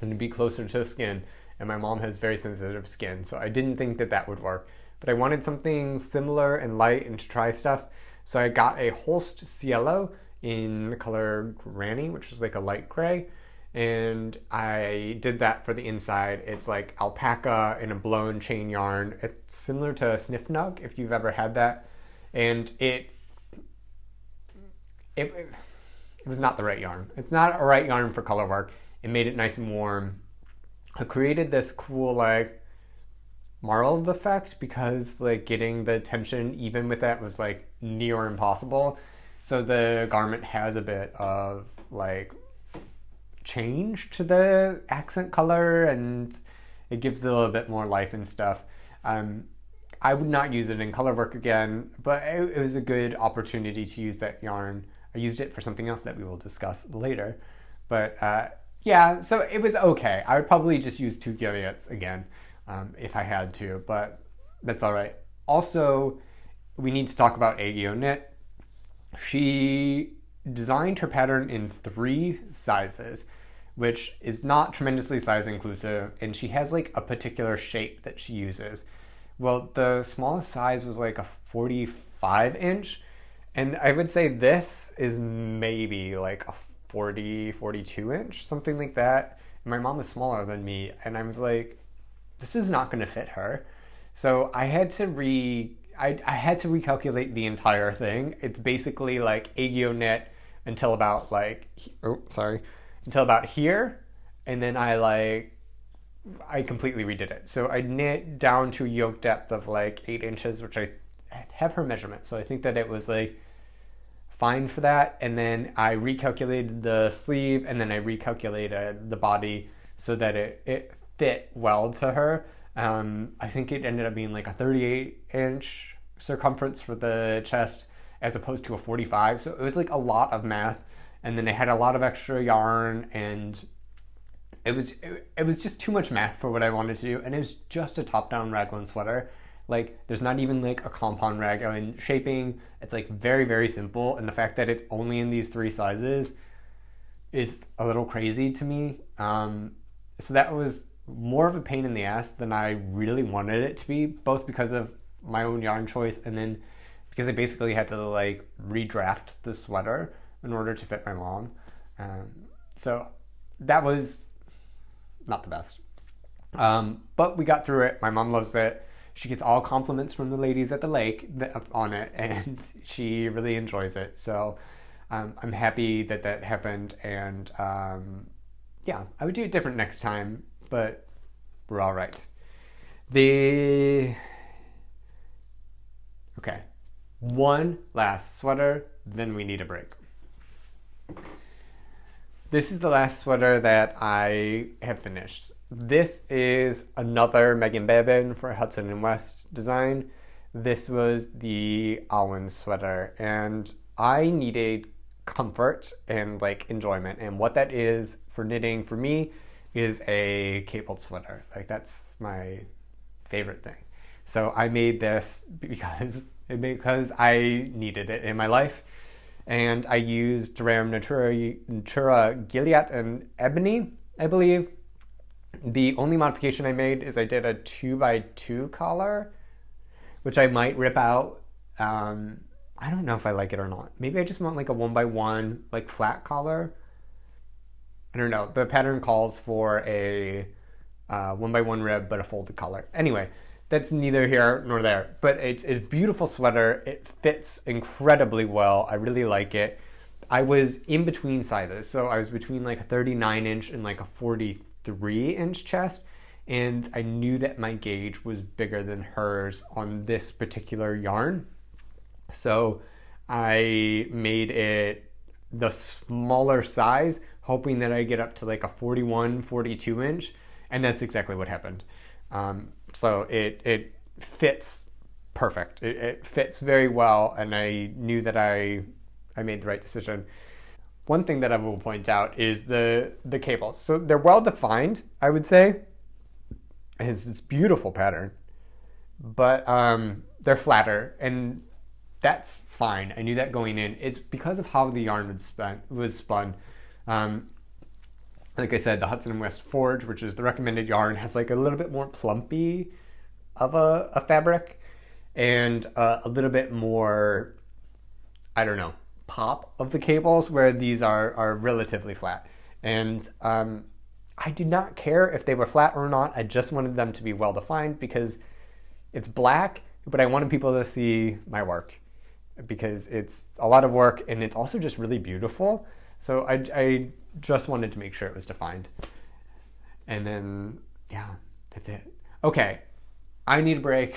and to be closer to the skin, and my mom has very sensitive skin, so I didn't think that that would work. But I wanted something similar and light and to try stuff, so I got a Holst Cielo in the color Granny, which is like a light gray, and I did that for the inside. It's like alpaca in a blown chain yarn. It's similar to Sniff Nug, if you've ever had that. And it was not the right yarn. It's not a right yarn for color work. It made it nice and warm. I created this cool like marled effect because like getting the tension even with that was like near impossible. So the garment has a bit of like change to the accent color, and it gives it a little bit more life and stuff. I would not use it in color work again, but it was a good opportunity to use that yarn. I used it for something else that we will discuss later. But yeah, so it was okay. I would probably just use 2 Gilliats again if I had to, but that's all right. Also, we need to talk about Agio Knit. She designed her pattern in 3 sizes, which is not tremendously size inclusive, and she has like a particular shape that she uses. Well, the smallest size was like a 45 inch, and I would say this is maybe like a 40, 42 inch, something like that. My mom is smaller than me, and I was like, this is not going to fit her. So I had to recalculate the entire thing. It's basically like Agio knit until about until about here, and then I completely redid it. So I knit down to yoke depth of like 8 inches, which I have her measurement. So I think that it was like fine for that. And then I recalculated the sleeve, and then I recalculated the body so that it fit well to her. I think it ended up being like a 38-inch circumference for the chest as opposed to a 45. So it was like a lot of math. And then I had a lot of extra yarn, and it was just too much math for what I wanted to do. And it was just a top-down raglan sweater. Like, there's not even like a compound raglan shaping. It's like very, very simple. And the fact that it's only in these 3 sizes is a little crazy to me. So that was more of a pain in the ass than I really wanted it to be, both because of my own yarn choice and then because I basically had to like redraft the sweater in order to fit my mom. So that was not the best. But we got through it. My mom loves it. She gets all compliments from the ladies at the lake on it, and she really enjoys it. So I'm happy that happened, and yeah, I would do it different next time, but we're all right. Okay, one last sweater, then we need a break. This is the last sweater that I have finished. This is another Meghan Babin for Hudson and West design. This was the Alwyn sweater, and I needed comfort and like enjoyment, and what that is for knitting for me is a cabled sweater. Like, that's my favorite thing. So I made this because I needed it in my life, and I used Durham Natura Gilead and Ebony, I believe. The only modification I made is I did a 2x2 collar, which I might rip out. I don't know if I like it or not. Maybe I just want like a 1x1 like flat collar. I don't know. The pattern calls for a 1x1 rib, but a folded collar. Anyway, that's neither here nor there. But it's a beautiful sweater. It fits incredibly well. I really like it. I was in between sizes. So I was between like a 39-inch and like a 43-inch chest. And I knew that my gauge was bigger than hers on this particular yarn. So I made it the smaller size, hoping that I'd get up to like a 41, 42-inch. And that's exactly what happened. So it fits perfect. It fits very well, and I knew that I made the right decision. One thing that I will point out is the cables. So they're well defined, I would say. It's beautiful pattern, but they're flatter, and that's fine. I knew that going in. It's because of how the yarn was spun. Like I said, the Hudson and West Forge, which is the recommended yarn, has like a little bit more plumpy of a fabric, and a little bit more, I don't know, pop of the cables, where these are relatively flat. And I did not care if they were flat or not. I just wanted them to be well defined because it's black, but I wanted people to see my work because it's a lot of work, and it's also just really beautiful. So I just wanted to make sure it was defined. And then, yeah, that's it. Okay, I need a break.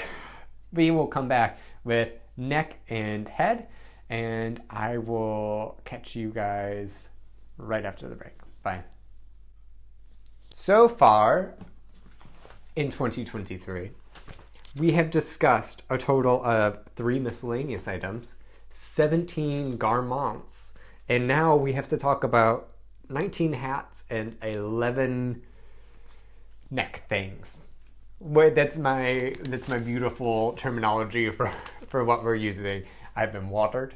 We will come back with neck and head, and I will catch you guys right after the break. Bye. So far in 2023, we have discussed a total of 3 miscellaneous items, 17 garments, and now we have to talk about 19 hats and 11 neck things. Wait, that's my beautiful terminology for what we're using. I've been watered.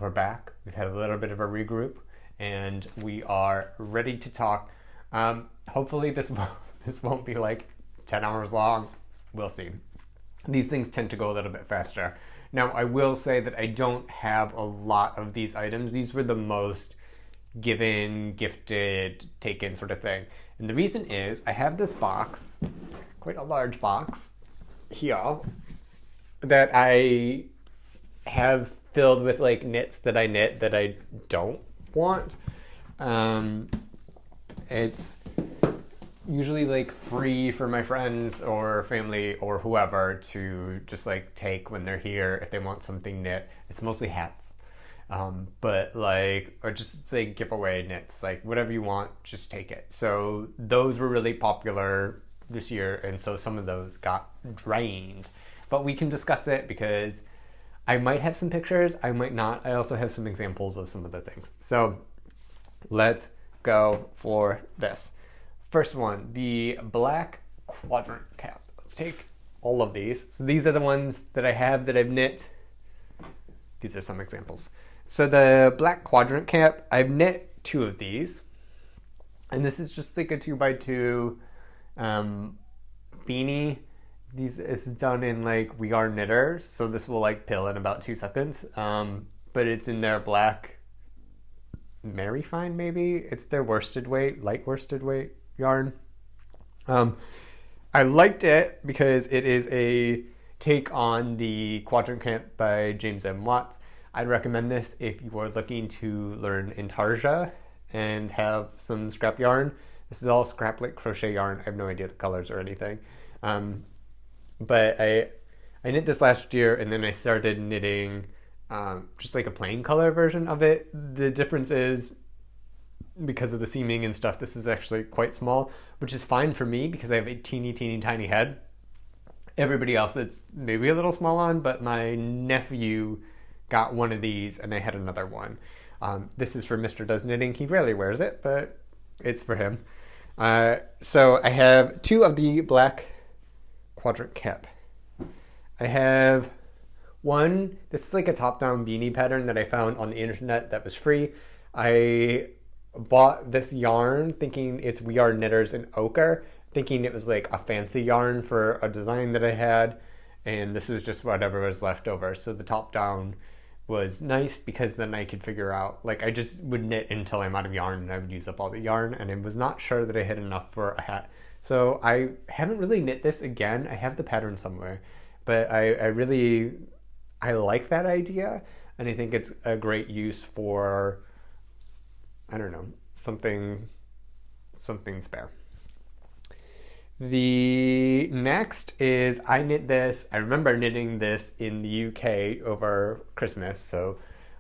We're back. We've had a little bit of a regroup, and we are ready to talk. Hopefully this won't be like 10 hours long. We'll see. These things tend to go a little bit faster. Now, I will say that I don't have a lot of these items. These were the most given, gifted, taken sort of thing. And the reason is I have this box, quite a large box here, that I have filled with like knits that I knit that I don't want. It's usually like free for my friends or family or whoever to just like take when they're here if they want something knit. It's mostly hats. But like, or just say giveaway knits, like whatever you want, just take it. So those were really popular this year, and so some of those got drained. But we can discuss it because I might have some pictures, I might not. I also have some examples of some of the things. So let's go for this. First one, the black quadrant cap. Let's take all of these. So these are the ones that I have that I've knit. These are some examples. So the black quadrant cap, I've knit 2 of these. And this is just like a 2x2 beanie. These is done in like We Are Knitters, so this will like pill in about 2 seconds. But it's in their black Mary Fine, maybe? It's their worsted weight, light worsted weight yarn. I liked it because it is a take on the Quadrant Camp by James M. Watts. I'd recommend this if you are looking to learn intarsia and have some scrap yarn. This is all scrap like crochet yarn. I have no idea the colors or anything. But I knit this last year, and then I started knitting just like a plain color version of it. The difference is, because of the seaming and stuff, this is actually quite small, which is fine for me because I have a teeny tiny head. Everybody else it's maybe a little small on, but my nephew got one of these and I had another one. This is for Mr. Does Knitting. He rarely wears it, but it's for him. So I have 2 of the black quadrant cap. I have one, this is like a top-down beanie pattern that I found on the internet that was free. I bought this yarn thinking it's We Are Knitters in ochre, thinking it was like a fancy yarn for a design that I had, and this was just whatever was left over. So the top-down was nice because then I could figure out, like I just would knit until I'm out of yarn and I would use up all the yarn, and I was not sure that I had enough for a hat. So I haven't really knit this again. I have the pattern somewhere, but I like that idea, and I think it's a great use for, I don't know, something spare. The next is I knit this. I remember knitting this in the UK over Christmas. So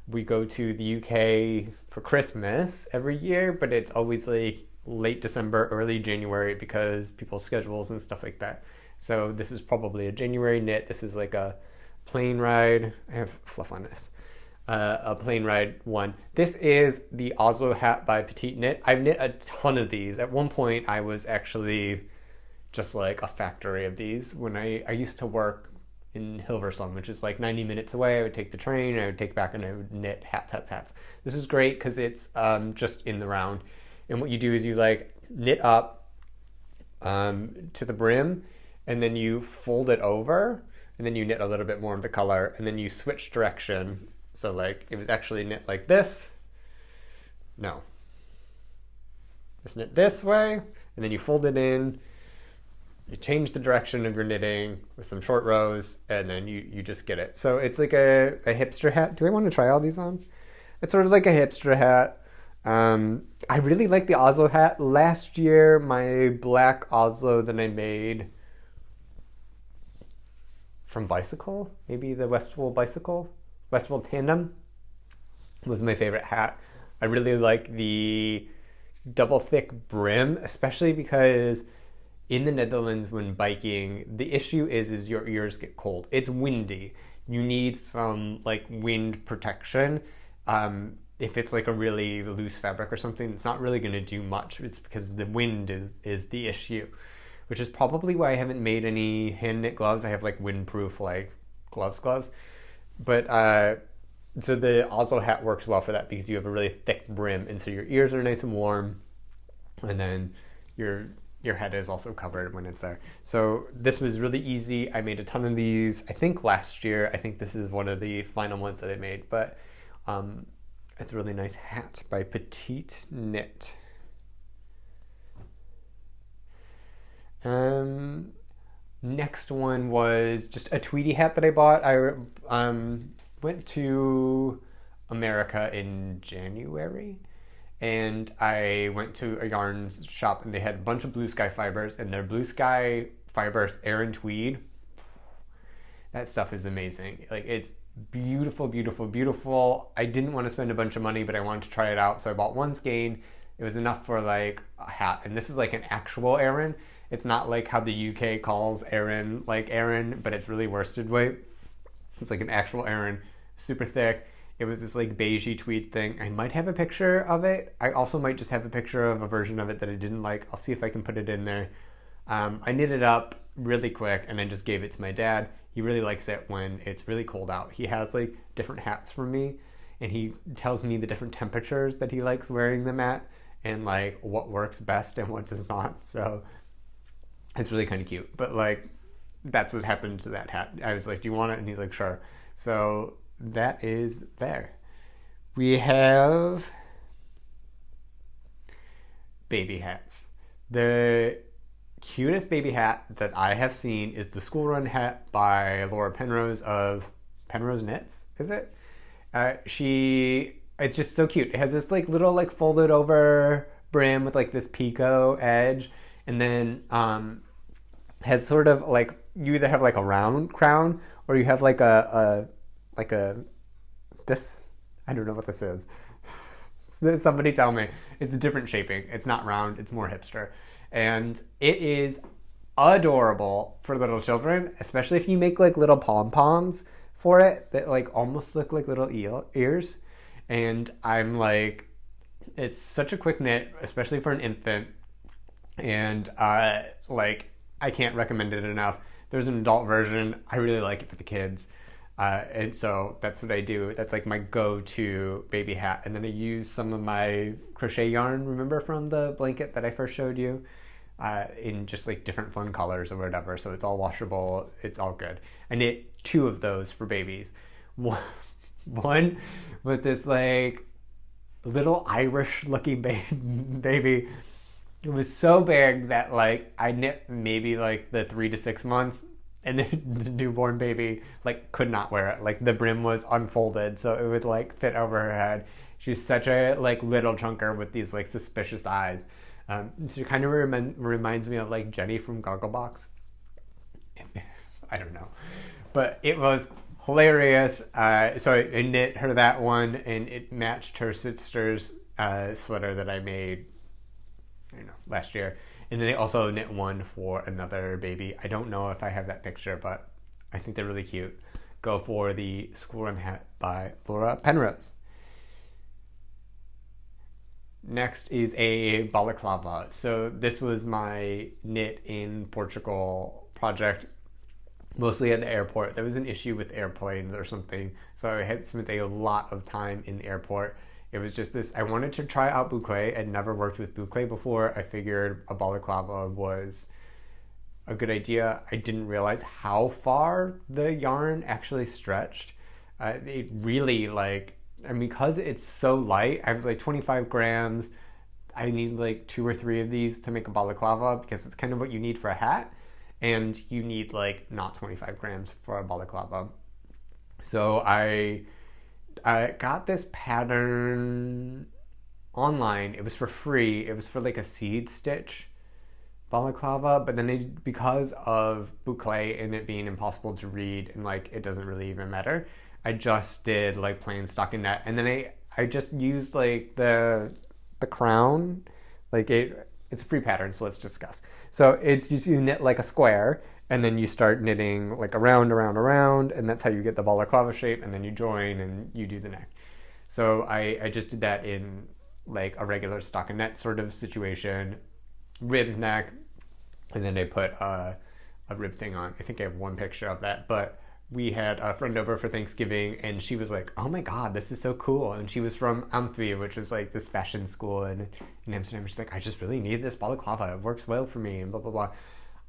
we go to the UK for Christmas every year, but it's always like late December, early January because people's schedules and stuff like that. So this is probably a January knit. This is like a plain ride. I have fluff on this. A plain ride one. This is the Oslo hat by Petite Knit. I've knit a ton of these. At one point I was actually just like a factory of these. When I used to work in Hilversum, which is like 90 minutes away, I would take the train, I would take back, and I would knit hats. This is great because it's just in the round. And what you do is you like knit up to the brim, and then you fold it over, and then you knit a little bit more of the color, and then you switch direction. So like it was actually knit like this. No. Just knit this way, and then you fold it in. You change the direction of your knitting with some short rows, and then you just get it. So it's like a hipster hat. Do I want to try all these on? It's sort of like a hipster hat. I really like the Oslo hat. Last year, my black Oslo that I made from Bicycle, maybe the Westwool Bicycle, Westwool Tandem, was my favorite hat. I really like the double thick brim, especially because in the Netherlands when biking, the issue is your ears get cold. It's windy. You need some like wind protection. If it's like a really loose fabric or something, it's not really going to do much. It's because the wind is the issue, which is probably why I haven't made any hand knit gloves. I have like windproof like gloves. But so the Oslo hat works well for that because you have a really thick brim, and so your ears are nice and warm, and then your head is also covered when it's there. So this was really easy. I made a ton of these, I think last year. I think this is one of the final ones that I made, but It's a really nice hat by Petite Knit. Next one was just a tweedy hat that I bought. I went to America in January, and I went to a yarn shop, and they had a bunch of Blue Sky fibers, and their Blue Sky fibers Aran tweed. That stuff is amazing. Like, it's beautiful, beautiful, beautiful. I didn't want to spend a bunch of money, but I wanted to try it out, so I bought one skein. It was enough for like a hat, and this is like an actual Aran. It's not like how the UK calls Aran like Aran, but it's really worsted weight. It's like an actual Aran, super thick. It was this like beigey tweed thing. I might have a picture of it. I also might just have a picture of a version of it that I didn't like. I'll see if I can put it in there. I knit it up really quick, and I just gave it to my dad. He really likes it when it's really cold out. He has like different hats for me, and he tells me the different temperatures that he likes wearing them at, and like what works best and what does not. So it's really kind of cute. But like, that's what happened to that hat. I was like, do you want it? And he's like, sure. So that is there. We have baby hats. The cutest baby hat that I have seen is the School Run hat by Laura Penrose of Penrose Knits, is it? It's just so cute. It has this like little like folded over brim with like this picot edge, and then has sort of like, you either have like a round crown or you have like this, I don't know what this is. Somebody tell me. It's a different shaping. It's not round, it's more hipster. And it is adorable for little children, especially if you make like little pom-poms for it that like almost look like little ears. And I'm like, it's such a quick knit, especially for an infant. And like, I can't recommend it enough. There's an adult version. I really like it for the kids. And so that's what I do. That's like my go-to baby hat. And then I use some of my crochet yarn, remember from the blanket that I first showed you, in just like different fun colors or whatever. So it's all washable. It's all good. I knit 2 of those for babies. One was this like little Irish looking baby. It was so big that like I knit maybe like the 3 to 6 months, and then the newborn baby like could not wear it. Like the brim was unfolded, so it would like fit over her head. She's such a like little chunker with these like suspicious eyes. She kind of reminds me of like Jenny from Gogglebox. I don't know, but it was hilarious. So I knit her that one, and it matched her sister's sweater that I made, last year. And then I also knit one for another baby. I don't know if I have that picture, but I think they're really cute. Go for the School Run hat by Laura Penrose. Next is a balaclava. So this was my knit in Portugal project, mostly at the airport. There was an issue with airplanes or something, so I had spent a lot of time in the airport. It was just this, I wanted to try out boucle. I'd never worked with boucle before. I figured a balaclava was a good idea. I didn't realize how far the yarn actually stretched. It really because it's so light, I was like 25 grams. I need like 2 or 3 of these to make a balaclava, because it's kind of what you need for a hat. And you need like not 25 grams for a balaclava. So I got this pattern online. It was for free. It was for like a seed stitch balaclava, but then because of boucle and it being impossible to read and like it doesn't really even matter, I just did like plain stockinette, and then I just used like the crown. Like it's a free pattern, so let's discuss. So it's just, you knit like a square, and then you start knitting like around, and that's how you get the balaclava shape, and then you join and you do the neck. So I just did that in like a regular stockinette sort of situation, ribbed neck, and then I put a rib thing on. I think I have one picture of that, but we had a friend over for Thanksgiving, and she was like, oh my god, this is so cool. And she was from Amphi, which is like this fashion school in Amsterdam. She's like, I just really need this balaclava. It works well for me, and blah, blah, blah.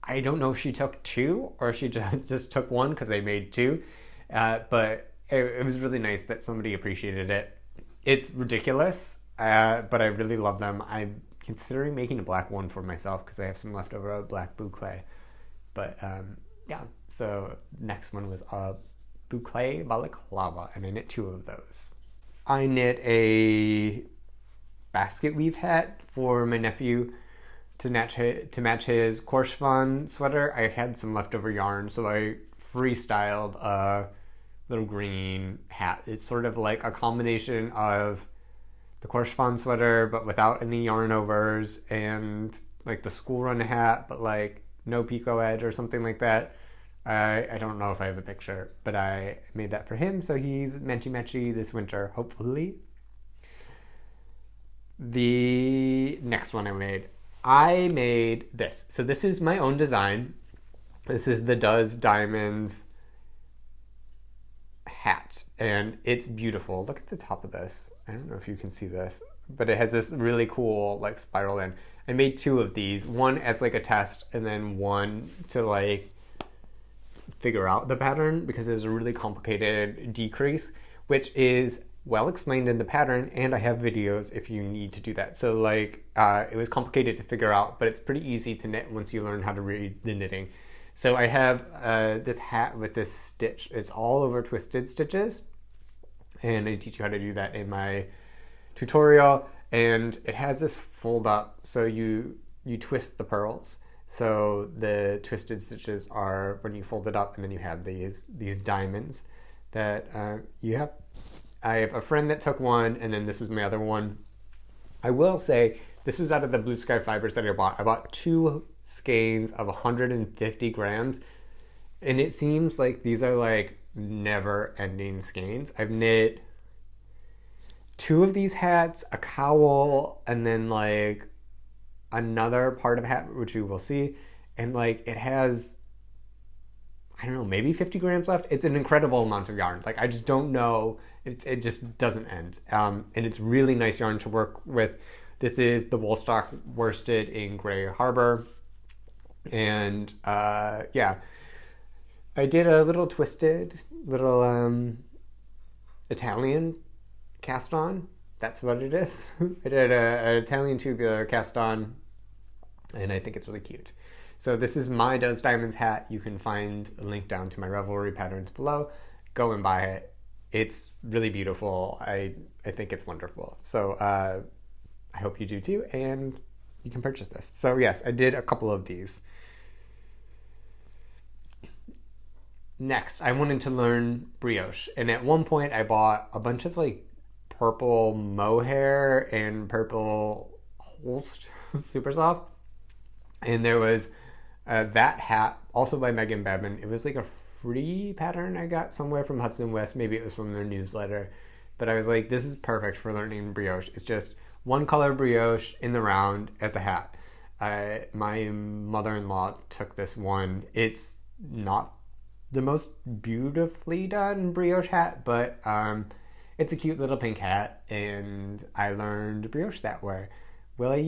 I don't know if she took 2 or she just took 1, because I made 2. But it was really nice that somebody appreciated it. It's ridiculous, but I really love them. I'm considering making a black one for myself because I have some leftover black boucle. But yeah, so next one was a boucle balaclava, and I knit 2 of those. I knit a basket weave hat for my nephew to match his Korshavan sweater. I had some leftover yarn, so I freestyled a little green hat. It's sort of like a combination of the Korshavan sweater, but without any yarn overs, and like the school run hat, but like no picot edge or something like that. I don't know if I have a picture, but I made that for him, so he's matchy-matchy this winter, hopefully. The next one I made this. So this is my own design. This is the Does Diamonds hat, and it's beautiful. Look at the top of this. I don't know if you can see this, but it has this really cool like spiral in. I made 2 of these, one as like a test, and then one to like figure out the pattern, because there's a really complicated decrease, which is well explained in the pattern, and I have videos if you need to do that. So like it was complicated to figure out, but it's pretty easy to knit once you learn how to read the knitting. So I have this hat with this stitch. It's all over twisted stitches, and I teach you how to do that in my tutorial. And it has this fold up, so you twist the purls. So the twisted stitches are when you fold it up, and then you have these diamonds that you have. I have a friend that took one, and then this was my other one. I will say this was out of the Blue Sky Fibers that I bought. I bought 2 skeins of 150 grams, and it seems like these are like never-ending skeins. I've knit 2 of these hats, a cowl, and then like another part of a hat, which you will see, and like it has, I don't know, maybe 50 grams left. It's an incredible amount of yarn. Like I just don't know, it just doesn't end. And it's really nice yarn to work with. This is the Woolstock worsted in Gray Harbor, and yeah, I did a little twisted little Italian cast on. That's what it is. I did an Italian tubular cast on, and I think it's really cute. So this is my Does Diamonds hat. You can find a link down to my Ravelry patterns below. Go and buy it. It's really beautiful. I think it's wonderful. So I hope you do too, and you can purchase this. So yes, I did a couple of these. Next, I wanted to learn brioche, and at one point I bought a bunch of like purple mohair and purple Holst Supersoft, and there was that hat also by Meghan Babin. It was like a free pattern I got somewhere from Hudson West. Maybe it was from their newsletter, but I was like, this is perfect for learning brioche. It's just one color brioche in the round as a hat. My mother-in-law took this one. It's not the most beautifully done brioche hat, but it's a cute little pink hat, and I learned brioche that way. Will I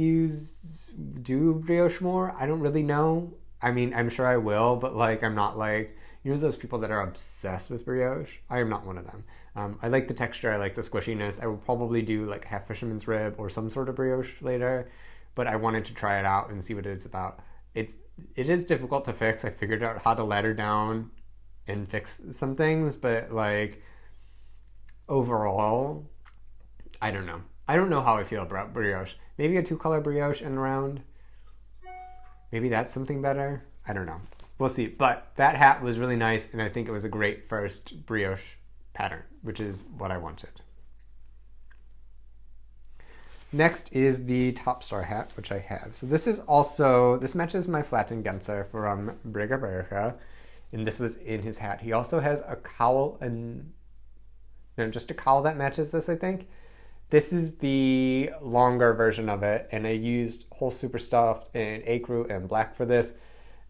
do brioche more? I don't really know. I mean, I'm sure I will, but like, I'm not like, you know, those people that are obsessed with brioche. I am not one of them. I like the texture. I like the squishiness. I will probably do like half fisherman's rib or some sort of brioche later, but I wanted to try it out and see what it's about. It is difficult to fix. I figured out how to ladder down and fix some things, but like overall, I don't know. I don't know how I feel about brioche. Maybe a 2-color brioche in the round. Maybe that's something better. I don't know. We'll see. But that hat was really nice, and I think it was a great first brioche pattern, which is what I wanted. Next is the Top Star hat, which I have. So this matches my Flaten Genser from Briger, and this was in his hat. He also has a cowl, just a cowl that matches this, I think. This is the longer version of it, and I used Holst Supersoft and Ecru and black for this.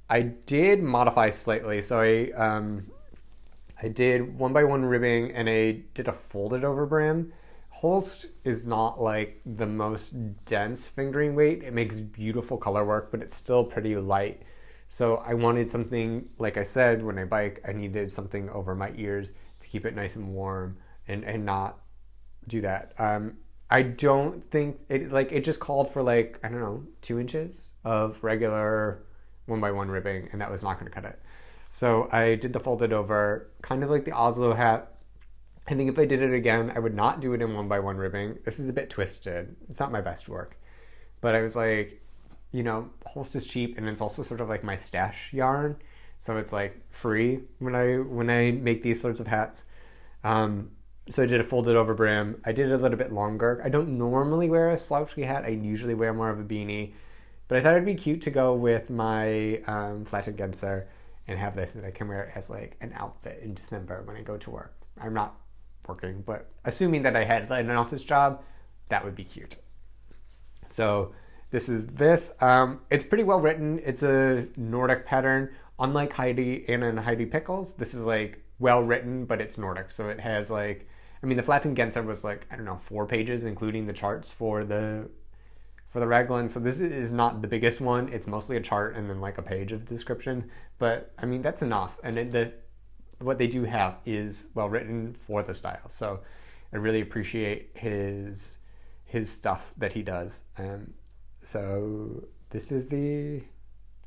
I did modify slightly, so I did 1x1 ribbing, and I did a folded over brim. Holst is not like the most dense fingering weight. It makes beautiful color work, but it's still pretty light. So I wanted something, like I said, when I bike, I needed something over my ears to keep it nice and warm and not do that. I don't think it just called for like, I don't know, 2 inches of regular 1x1 ribbing, and that was not going to cut it. So I did the folded over, kind of like the Oslo hat. I think if I did it again, I would not do it in 1x1 ribbing. This is a bit twisted. It's not my best work. But I was like, you know, Holst is cheap, and it's also sort of like my stash yarn. So it's like free when I make these sorts of hats. So I did a folded over brim. I did it a little bit longer. I don't normally wear a slouchy hat. I usually wear more of a beanie. But I thought it'd be cute to go with my Flaten Genser and have this, and I can wear it as like an outfit in December when I go to work. I'm not working, but assuming that I had an office job, that would be cute. So this is this. It's pretty well written. It's a Nordic pattern. Unlike Heidi and Heidi Pickles, this is like well written, but it's Nordic. So it has like, I mean, the Flaten Genser was like, I don't know, 4 pages, including the charts for the raglan. So this is not the biggest one. It's mostly a chart and then like a page of description. But I mean, that's enough. And what they do have is well written for the style. So I really appreciate his stuff that he does. So this is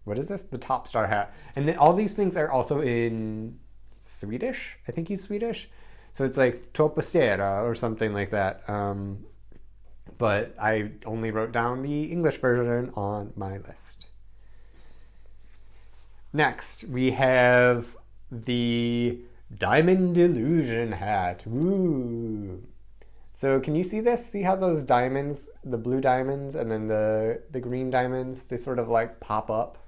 what is this? The Top Star hat. And then all these things are also in Swedish. I think he's Swedish. So it's like Topostera or something like that. But I only wrote down the English version on my list. Next, we have the Diamond Illusion hat. Ooh. So can you see this? See how those diamonds, the blue diamonds and then the green diamonds, they sort of like pop up?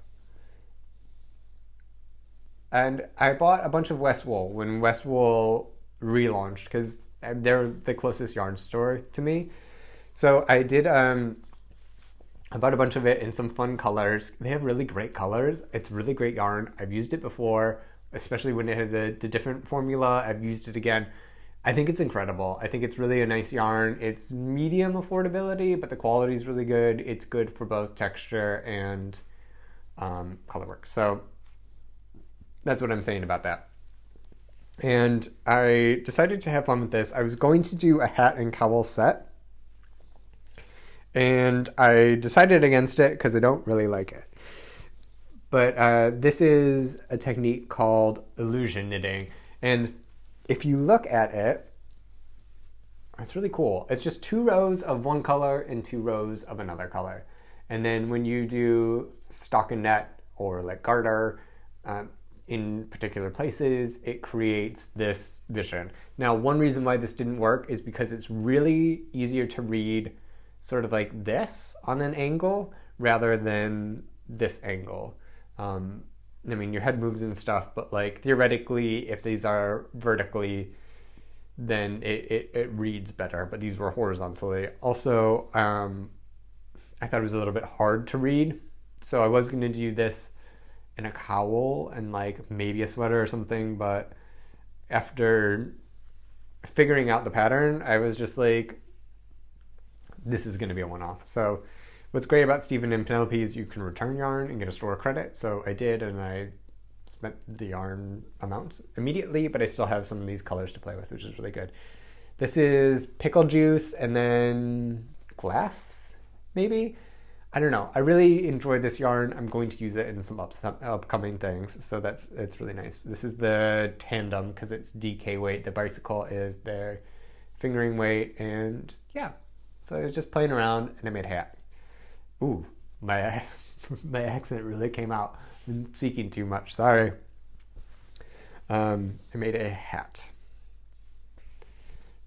And I bought a bunch of Westwool when Westwool relaunched because they're the closest yarn store to me. So I did, I bought a bunch of it in some fun colors. They have really great colors. It's really great yarn. I've used it before, especially when it had the different formula. I've used it again. I think it's incredible. I think it's really a nice yarn. It's medium affordability, but the quality is really good. It's good for both texture and color work. So that's what I'm saying about that. And I decided to have fun with this. I was going to do a hat and cowl set, and I decided against it because I don't really like it. But this is a technique called illusion knitting. And if you look at it, it's really cool. It's just 2 rows of one color and 2 rows of another color. And then when you do stockinette or like garter in particular places, it creates this vision. Now, one reason why this didn't work is because it's really easier to read sort of like this on an angle rather than this angle. I mean, your head moves and stuff, but like theoretically, if these are vertically, then it reads better, but these were horizontally. Also, I thought it was a little bit hard to read, so I was going to do this in a cowl and like maybe a sweater or something, but after figuring out the pattern, I was just like, this is going to be a one-off. So what's great about Stephen and Penelope is you can return yarn and get a store credit. So I did, and I spent the yarn amount immediately, but I still have some of these colors to play with, which is really good. This is pickle juice and then glass, maybe? I don't know. I really enjoyed this yarn. I'm going to use it in some upcoming things, so it's really nice. This is the tandem because it's DK weight. The bicycle is their fingering weight, and yeah. So I was just playing around, and I made a hat. Ooh, my accent really came out. I'm speaking too much. Sorry. I made a hat.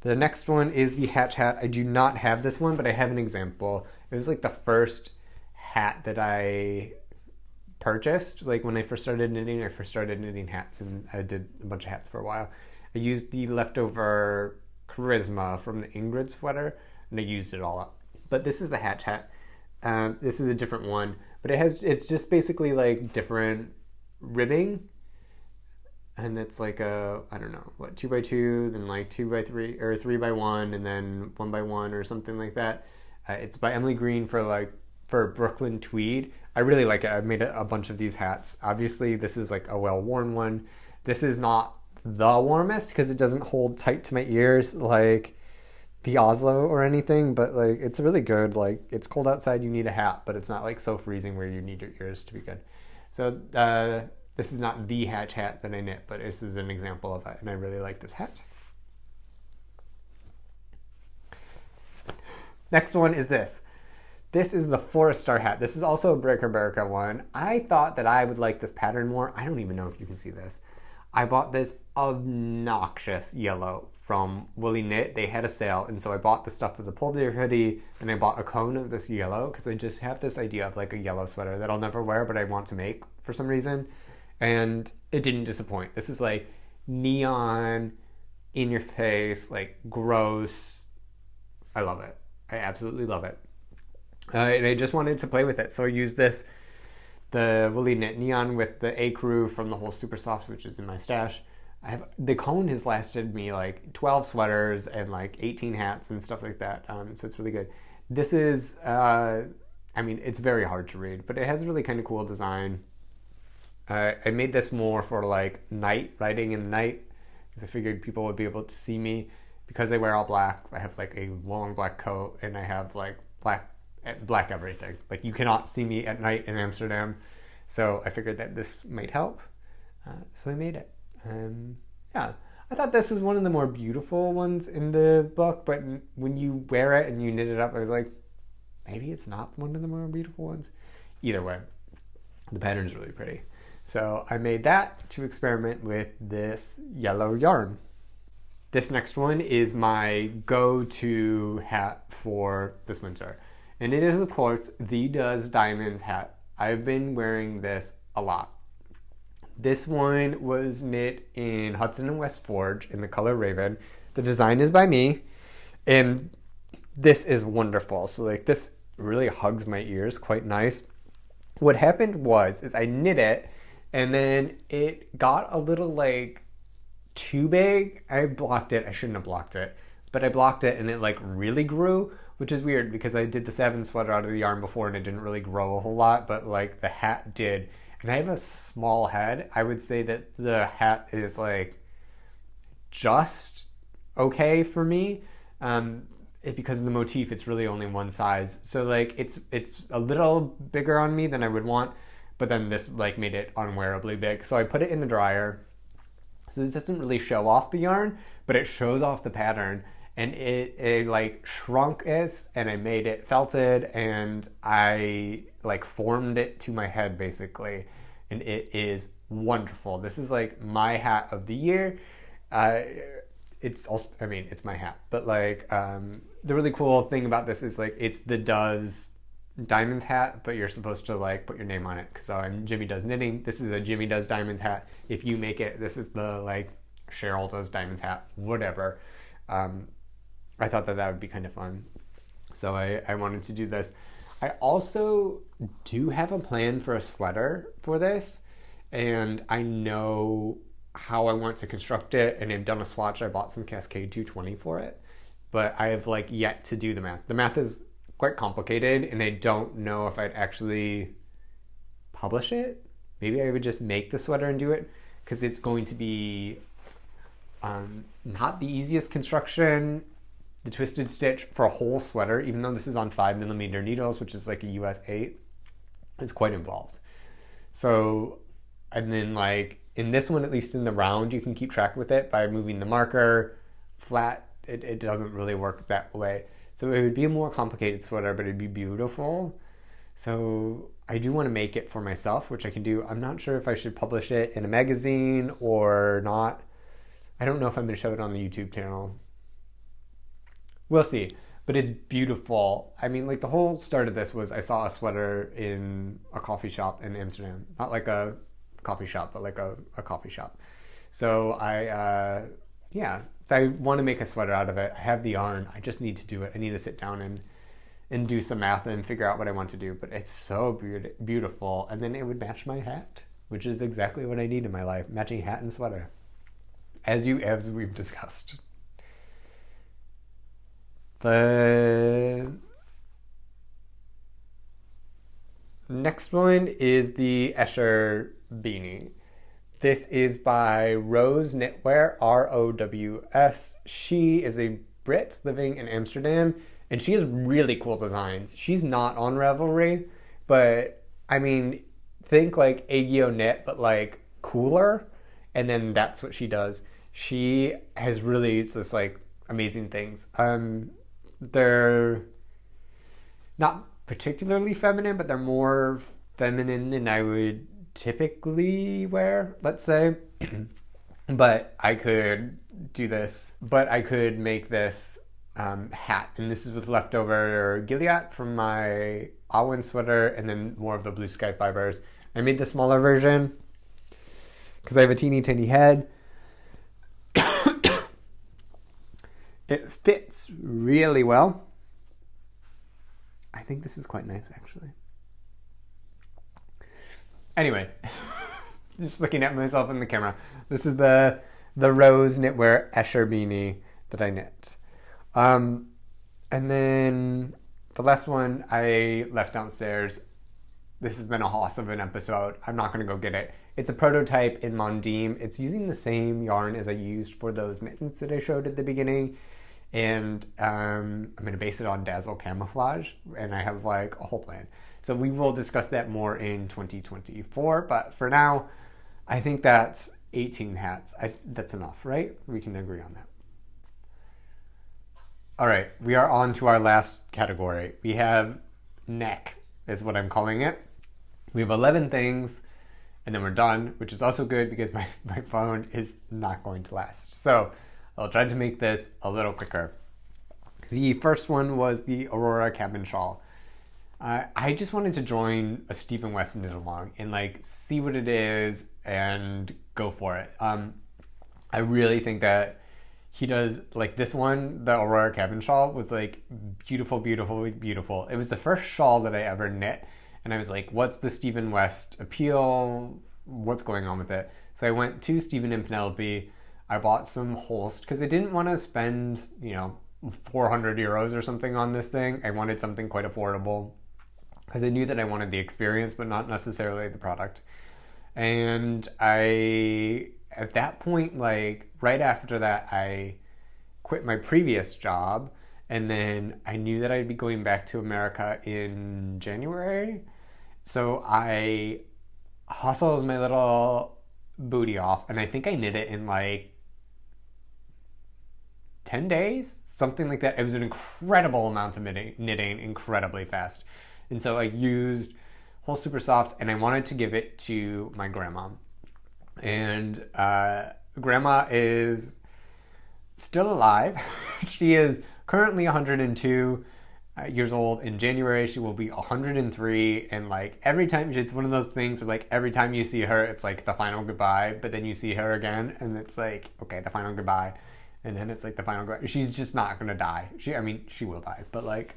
The next one is the Hatch hat. I do not have this one, but I have an example. It was like the first hat that I purchased. Like when I first started knitting hats, and I did a bunch of hats for a while. I used the leftover Charisma from the Ingrid sweater, and I used it all up. But this is the Hatch hat. This is a different one, but it's just basically like different ribbing, and it's like a, I don't know, what, 2x2, then like 2x3 or 3x1, and then 1x1 or something like that. It's by Emily Green for Brooklyn tweed. I really like it. I've made a bunch of these hats. Obviously, this is like a well-worn one. This is not the warmest because it doesn't hold tight to my ears like the Oslo or anything, but like it's really good. Like it's cold outside, you need a hat, but it's not like so freezing where you need your ears to be good. So this is not the hatch hat that I knit, but this is an example of it, and I really like this hat. Next one is this. This is the Forest Star hat. This is also a Berge one. I thought that I would like this pattern more. I don't even know if you can see this. I bought this obnoxious yellow from Woolly Knit. They had a sale, and so I bought the stuff for the Pullover hoodie, and I bought a cone of this yellow because I just have this idea of like a yellow sweater that I'll never wear, but I want to make for some reason, and it didn't disappoint. This is like neon, in your face, like gross. I love it. I absolutely love it. And I just wanted to play with it, so I used this, the Woolly Knit Neon with the Ecru from the Holst Supersoft, which is in my stash. The cone has lasted me like 12 sweaters and like 18 hats and stuff like that, so it's really good. This is, I mean, it's very hard to read, but it has a really kind of cool design. I made this more for like night, riding in the night, because I figured people would be able to see me. Because I wear all black, I have like a long black coat, and I have like black everything. Like you cannot see me at night in Amsterdam. So I figured that this might help. So I made it. Yeah, I thought this was one of the more beautiful ones in the book, but when you wear it and you knit it up, I was like, maybe it's not one of the more beautiful ones. Either way, the pattern is really pretty. So I made that to experiment with this yellow yarn. This next one is my go-to hat for this winter. And it is, of course, the Does Diamonds hat. I've been wearing this a lot. This one was knit in Hudson and West Forge in the color Raven. The design is by me, and this is wonderful. So like this really hugs my ears, quite nice. What happened was I knit it, and then it got a little like too big. I blocked it. I shouldn't have blocked it, but I blocked it, and it like really grew, which is weird because I did the Saven sweater out of the yarn before and it didn't really grow a whole lot, but like the hat did. And I have a small head. I would say that the hat is like just okay for me. Because of the motif, it's really only one size. So like it's a little bigger on me than I would want, but then this like made it unwearably big. So I put it in the dryer. So it doesn't really show off the yarn, but it shows off the pattern. And it like shrunk it, and I made it felted, and I like formed it to my head basically, and it is wonderful. This is like my hat of the year. It's also, I mean, it's my hat, but like the really cool thing about this is like it's the Does Diamonds hat, but you're supposed to like put your name on it. So I'm Jimmy Does Knitting. This is a Jimmy Does Diamonds hat. If you make it, this is the like Cheryl Does Diamonds hat, whatever. I thought that would be kind of fun. So I wanted to do this. I also do have a plan for a sweater for this, and I know how I want to construct it, and I've done a swatch. I bought some Cascade 220 for it, but I have like yet to do the math. The math is quite complicated, and I don't know if I'd actually publish it. Maybe I would just make the sweater and do it, because it's going to be not the easiest construction. The twisted stitch for a whole sweater, even though this is on 5mm needles, which is like a US 8, is quite involved. So, and then like in this one, at least in the round, you can keep track with it by moving the marker flat. It doesn't really work that way. So it would be a more complicated sweater, but it'd be beautiful. So I do want to make it for myself, which I can do. I'm not sure if I should publish it in a magazine or not. I don't know if I'm going to show it on the YouTube channel. We'll see, but it's beautiful. I mean, like the whole start of this was I saw a sweater in a coffee shop in Amsterdam. Not like a coffee shop, but like a coffee shop. So so I want to make a sweater out of it. I have the yarn. I just need to do it. I need to sit down and do some math and figure out what I want to do. But it's so beautiful. And then it would match my hat, which is exactly what I need in my life. Matching hat and sweater, as we've discussed. The next one is the Escher beanie. This is by Rose Knitwear, ROWS. She is a Brits living in Amsterdam, and she has really cool designs. She's not on Ravelry, but I mean, think like Agio knit, but like cooler, and then that's what she does. She has really just like amazing things. They're not particularly feminine, but they're more feminine than I would typically wear, let's say. But I could do this, but I could make this hat, and this is with leftover Gilead from my Awen sweater, and then more of the blue sky fibers. I made the smaller version because I have a teeny tiny head. It fits really well. I think this is quite nice, actually. Anyway, just looking at myself in the camera. This is the rose knitwear Escher beanie that I knit. And then the last one I left downstairs. This has been a hoss of an episode. I'm not going to go get it. It's a prototype in Mondiem. It's using the same yarn as I used for those mittens that I showed at the beginning. And I'm going to base it on Dazzle Camouflage, and I have like a whole plan. So we will discuss that more in 2024, but for now, I think that's 18 hats. That's enough, right? We can agree on that. All right, we are on to our last category. We have neck, is what I'm calling it. We have 11 things, and then we're done, which is also good because my phone is not going to last. So I'll try to make this a little quicker. The first one was the Aurora Cabin Shawl. I just wanted to join a Stephen West knit along and like see what it is and go for it. I really think that he does, like this one, the Aurora Cabin Shawl, was like beautiful, beautiful, beautiful. It was the first shawl that I ever knit, and I was like, what's the Stephen West appeal? What's going on with it? So I went to Stephen and Penelope. I bought some Holst because I didn't want to spend, 400 euros or something on this thing. I wanted something quite affordable because I knew that I wanted the experience, but not necessarily the product. And at that point, like right after that, I quit my previous job, and then I knew that I'd be going back to America in January. So I hustled my little booty off, and I think I knit it in like 10 days, something like that. It was an incredible amount of knitting, incredibly fast. And so I used Holst Supersoft, and I wanted to give it to my grandma. And grandma is still alive. She is currently 102 years old. In January, she will be 103. And like every time, it's one of those things where like every time you see her, it's like the final goodbye, but then you see her again, and it's like, okay, the final goodbye. And then it's like the final goodbye. She's just not gonna die. She will die, but like,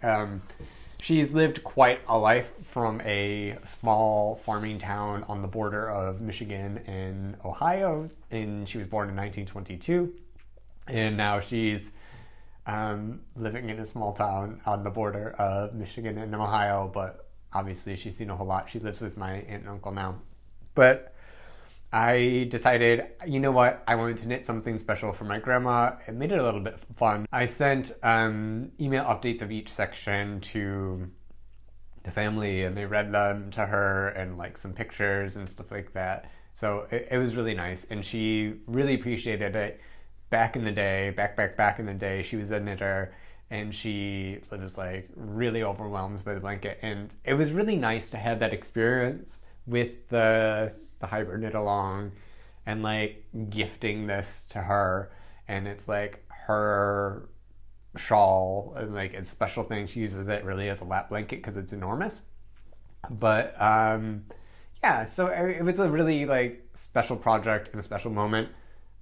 she's lived quite a life from a small farming town on the border of Michigan and Ohio, and she was born in 1922, and now she's living in a small town on the border of Michigan and Ohio, but obviously she's seen a whole lot. She lives with my aunt and uncle now. But I decided, you know what, I wanted to knit something special for my grandma. It made it a little bit fun. I sent email updates of each section to the family, and they read them to her, and like some pictures and stuff like that. So it was really nice, and she really appreciated it. Back in the day, she was a knitter, and she was like really overwhelmed by the blanket, and it was really nice to have that experience with the hybrid knit along and like gifting this to her. And it's like her shawl, and like it's a special thing. She uses it really as a lap blanket because it's enormous. But yeah, so it was a really like special project and a special moment.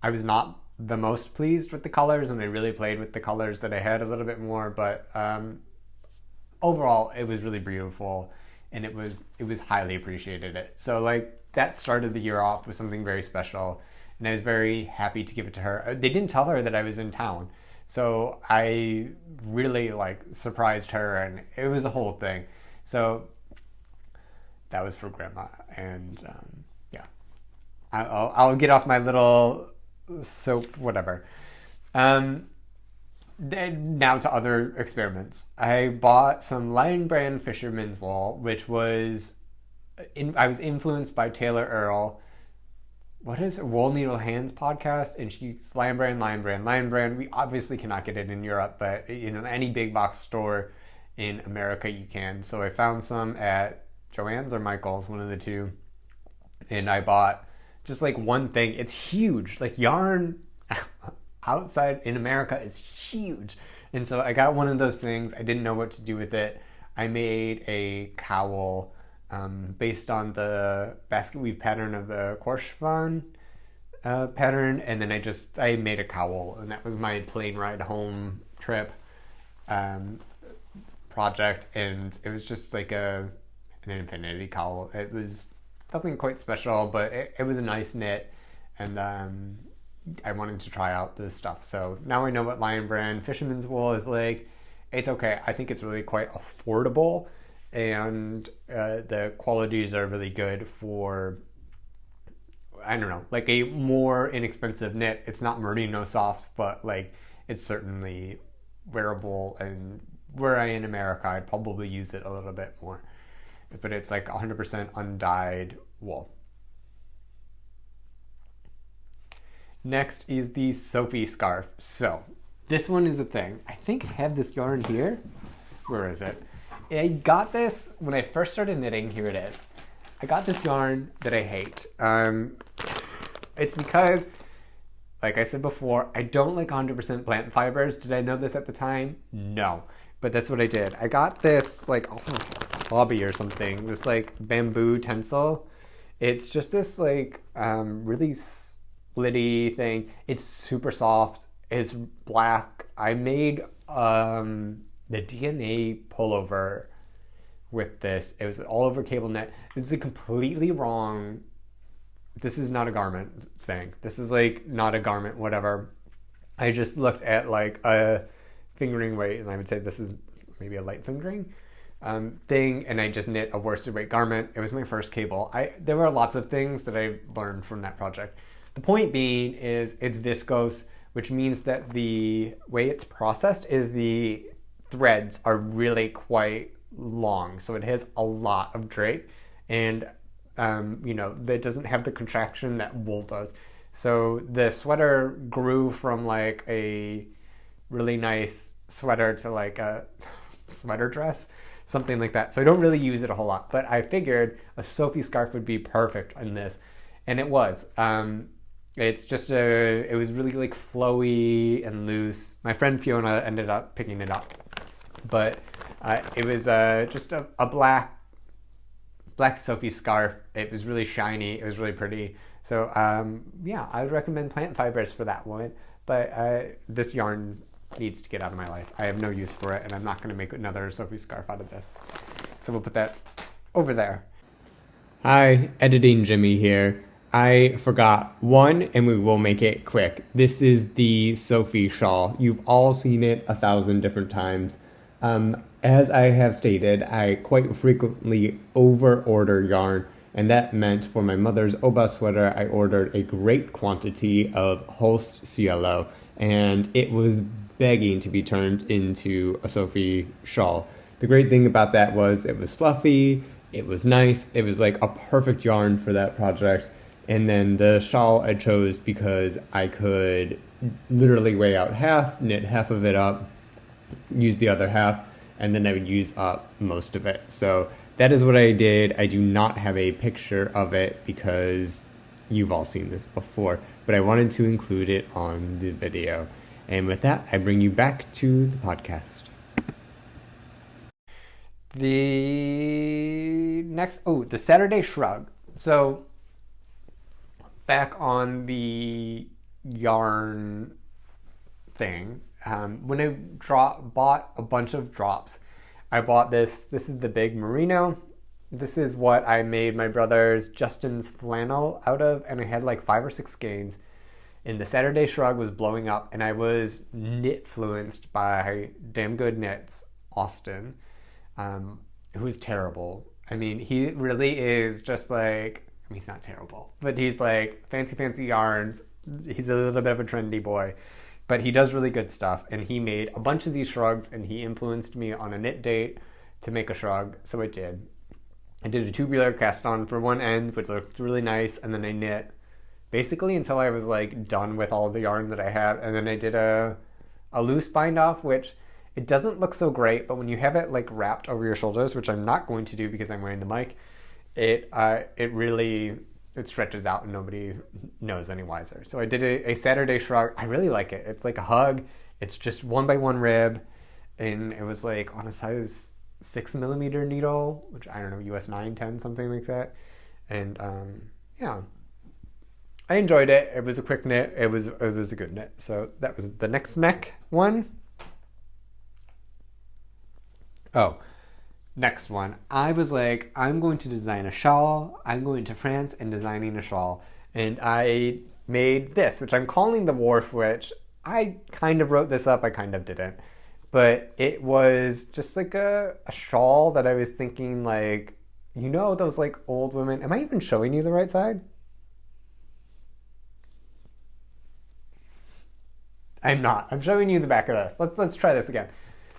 I was not the most pleased with the colors, and I really played with the colors that I had a little bit more, but overall it was really beautiful, and it was highly appreciated it. So like that started the year off with something very special, and I was very happy to give it to her. They didn't tell her that I was in town, so I really like surprised her, and it was a whole thing. So that was for grandma, and yeah, I'll get off my little soap, whatever. now to other experiments. I bought some Lion Brand Fisherman's Wool, which was I was influenced by Taylor Earle. What is it? Wool Needle Hands podcast, and she's Lion Brand. We obviously cannot get it in Europe, but any big box store in America you can. So I found some at Joann's or Michael's, one of the two, and I bought just like one thing. It's huge. Like yarn outside in America is huge, and so I got one of those things. I didn't know what to do with it. I made a cowl based on the basket weave pattern of the Korshavan pattern, and then I made a cowl, and that was my plane ride home trip project, and it was just like an infinity cowl. It was something quite special, but it was a nice knit, and I wanted to try out this stuff. So now I know what Lion Brand Fisherman's Wool is like. It's okay. I think it's really quite affordable, and the qualities are really good for, I don't know, like a more inexpensive knit. It's not merino soft, but like it's certainly wearable, and were I in America, I'd probably use it a little bit more. But it's like 100% undyed wool. Next is the Sophie scarf. So this one is a thing. I think I have this yarn here. Where is it? I got this when I first started knitting. Here it is. I got this yarn that I hate. It's because, like I said before, I don't like 100% plant fibers. Did I know this at the time? No. But that's what I did. I got this like off of Hobby or something. This like bamboo tencel. It's just this like really splitty thing. It's super soft. It's black. I made the DNA pullover with this. It was all over cable net. This is a completely wrong. This is not a garment thing. This is like not a garment, whatever. I just looked at like a fingering weight, and I would say this is maybe a light fingering thing, and I just knit a worsted weight garment. It was my first cable. There were lots of things that I learned from that project. The point being is it's viscose, which means that the way it's processed is the threads are really quite long, so it has a lot of drape, and that doesn't have the contraction that wool does. So the sweater grew from like a really nice sweater to like a sweater dress, something like that. So I don't really use it a whole lot, but I figured a Sophie scarf would be perfect in this, and it was. It's just it was really like flowy and loose. My friend Fiona ended up picking it up, but it was just a black Sophie scarf. It was really shiny. It was really pretty. So I would recommend plant fibers for that one. But this yarn needs to get out of my life. I have no use for it, and I'm not going to make another Sophie scarf out of this. So we'll put that over there. Hi, Editing Jimmy here. I forgot one, and we will make it quick. This is the Sophie shawl. You've all seen it 1,000 different times. As I have stated, I quite frequently over-order yarn, and that meant for my mother's Oba sweater, I ordered a great quantity of Holst CLO, and it was begging to be turned into a Sophie shawl. The great thing about that was it was fluffy, it was nice, it was like a perfect yarn for that project. And then the shawl I chose because I could literally weigh out half, knit half of it up, use the other half, and then I would use up most of it. So that is what I did. I do not have a picture of it because you've all seen this before, but I wanted to include it on the video. And with that, I bring you back to the podcast. The next, the Saturday Shrug. So back on the yarn thing, when I bought a bunch of drops, I bought this. This is the big Merino. This is what I made my brother's Justin's flannel out of, and I had like 5 or 6 skeins. And the Saturday Shrug was blowing up, and I was knit-fluenced by Damn Good Knits Austin, who is terrible. I mean, he really is just like, he's not terrible, but he's like fancy yarns. He's a little bit of a trendy boy. but he does really good stuff, and he made a bunch of these shrugs, and he influenced me on a knit date to make a shrug, so I did. I did a tubular cast on for one end, which looked really nice, and then I knit basically until I was like done with all the yarn that I had, and then I did a loose bind off, which it doesn't look so great, but when you have it like wrapped over your shoulders, which I'm not going to do because I'm wearing the mic, it stretches out and nobody knows any wiser. So I did a Saturday shrug. I really like it. It's like a hug. It's just 1x1 rib, and it was like on a size 6mm needle, which I don't know, US 9, 10, something like that. And yeah, I enjoyed it. It was a quick knit. It was a good knit. So that was the next neck one. Oh, next one. I was like, I'm going to design a shawl. I'm going to France and designing a shawl. And I made this, which I'm calling the Wharf Witch. I kind of wrote this up. I kind of didn't. But it was just like a shawl that I was thinking, like, you know, those like old women. Am I even showing you the right side? I'm not. I'm showing you the back of this. Let's try this again.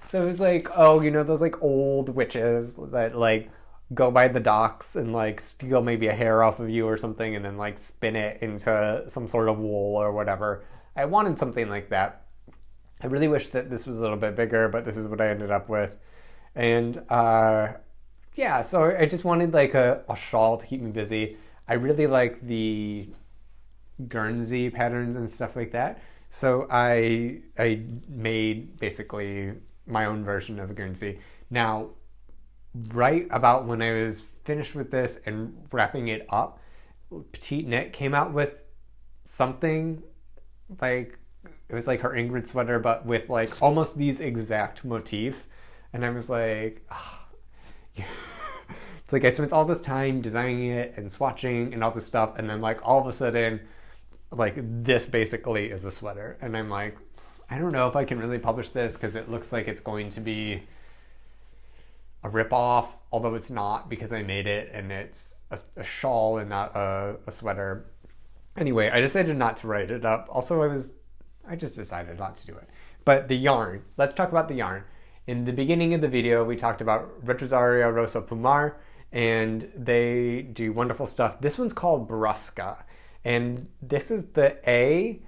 So it was like, oh, you know, those like old witches that like go by the docks and like steal maybe a hair off of you or something and then like spin it into some sort of wool or whatever. I wanted something like that. I really wish that this was a little bit bigger, but this is what I ended up with. And yeah, so I just wanted like a shawl to keep me busy. I really like the Guernsey patterns and stuff like that. So I made basically my own version of a Guernsey. Now, right about when I was finished with this and wrapping it up, Petite Knit came out with something like, it was like her Ingrid sweater, but with like almost these exact motifs. And I was like, oh, yeah. It's like I spent all this time designing it and swatching and all this stuff, and then like all of a sudden, like this basically is a sweater. And I'm like, I don't know if I can really publish this because it looks like it's going to be a ripoff, although it's not because I made it and it's a shawl and not a sweater. Anyway, I decided not to write it up. Also, I just decided not to do it. But the yarn, let's talk about the yarn. In the beginning of the video, we talked about Retrosario Rosso Plumar, and they do wonderful stuff. This one's called Brusca, and this is the A.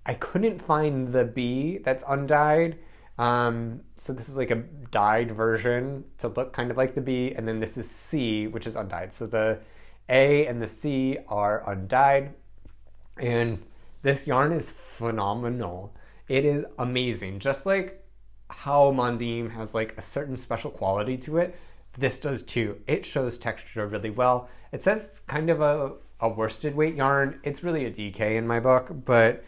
I couldn't find the B that's undyed. So this is like a dyed version to look kind of like the B, and then this is C, which is undyed. So the A and the C are undyed, and this yarn is phenomenal. It is amazing. Just like how Mondiem has like a certain special quality to it, this does too. It shows texture really well. It says it's kind of a worsted weight yarn. It's really a DK in my book, but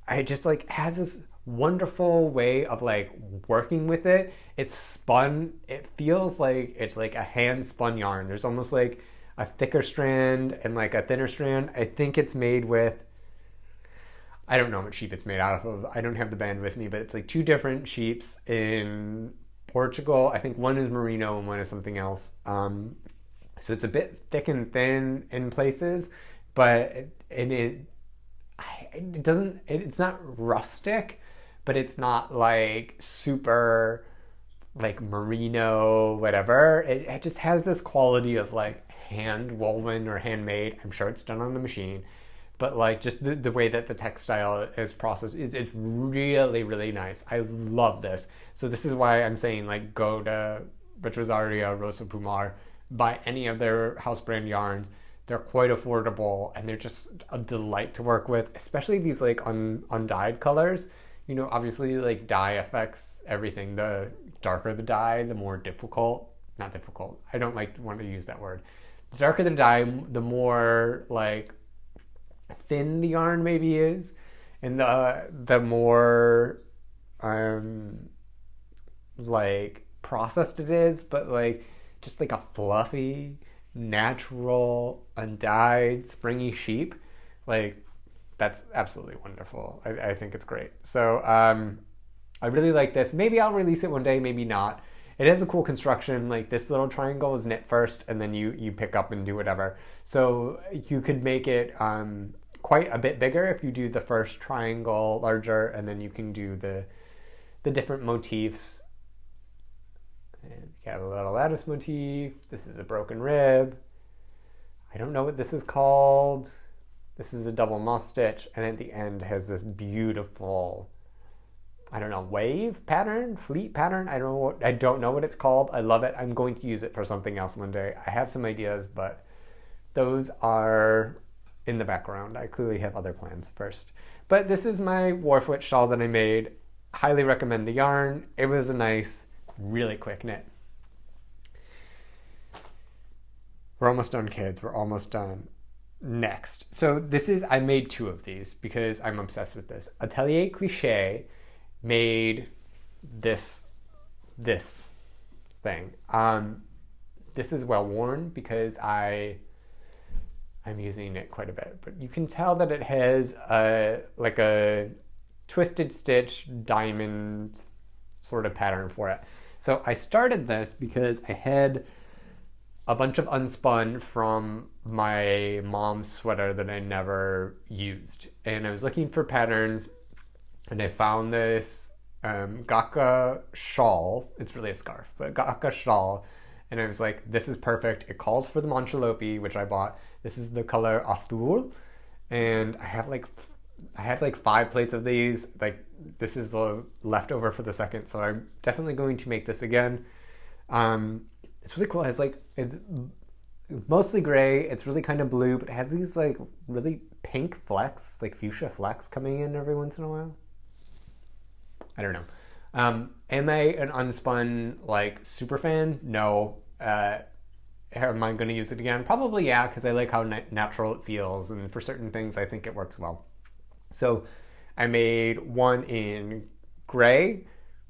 I just like has this wonderful way of like working with it. It's spun. It feels like it's like a hand spun yarn. There's almost like a thicker strand and like a thinner strand. I think it's made with, I don't know what sheep it's made out of. I don't have the band with me, but it's like two different sheeps in Portugal. I think one is Merino and one is something else. So it's a bit thick and thin in places, but it doesn't, it's not rustic, but it's not like super like merino, whatever. It just has this quality of like hand woven or handmade. I'm sure it's done on the machine, but like just the way that the textile is processed, it's really, really nice. I love this. So this is why I'm saying like go to Retrosario Rosso Plumar, buy any of their house brand yarns. They're quite affordable and they're just a delight to work with, especially these like undyed colors. You know, obviously like dye affects everything. The darker the dye, the more difficult, not difficult. I don't want to use that word. The darker the dye, the more like thin the yarn maybe is, and the more like processed it is, but like just like a fluffy, natural, undyed, springy sheep, like that's absolutely wonderful. I think it's great. So I really like this. Maybe I'll release it one day, maybe not. It has a cool construction. Like this little triangle is knit first and then you pick up and do whatever. So you could make it quite a bit bigger if you do the first triangle larger, and then you can do the different motifs. And you got a little lattice motif. This is a broken rib. I don't know what this is called. This is a double moss stitch, and at the end has this beautiful, I don't know, wave pattern, fleet pattern. I don't know what it's called. I love it. I'm going to use it for something else one day. I have some ideas, but those are in the background. I clearly have other plans first. But this is my Warfoot shawl that I made. Highly recommend the yarn. It was a nice, really quick knit. We're almost done, kids. We're almost done. Next. So this is, I made 2 of these because I'm obsessed with this. Atelier Cliché made this thing. This is well worn because I'm using it quite a bit, but you can tell that it has like a twisted stitch diamond sort of pattern for it. So I started this because I had a bunch of unspun from my mom's sweater that I never used, and I was looking for patterns, and I found this Gaka shawl. It's really a scarf, but Gaka shawl. And I was like, this is perfect. It calls for the Manchalopi, which I bought. This is the color Azul. And I have like 5 plates of these. Like, this is the leftover for the second. So I'm definitely going to make this again. It's really cool. It's mostly gray. It's really kind of blue, but it has these like really pink flecks, like fuchsia flecks coming in every once in a while. I don't know. Am I an unspun like super fan? No. Am I going to use it again? Probably yeah, because I like how natural it feels, and for certain things I think it works well. So I made one in gray,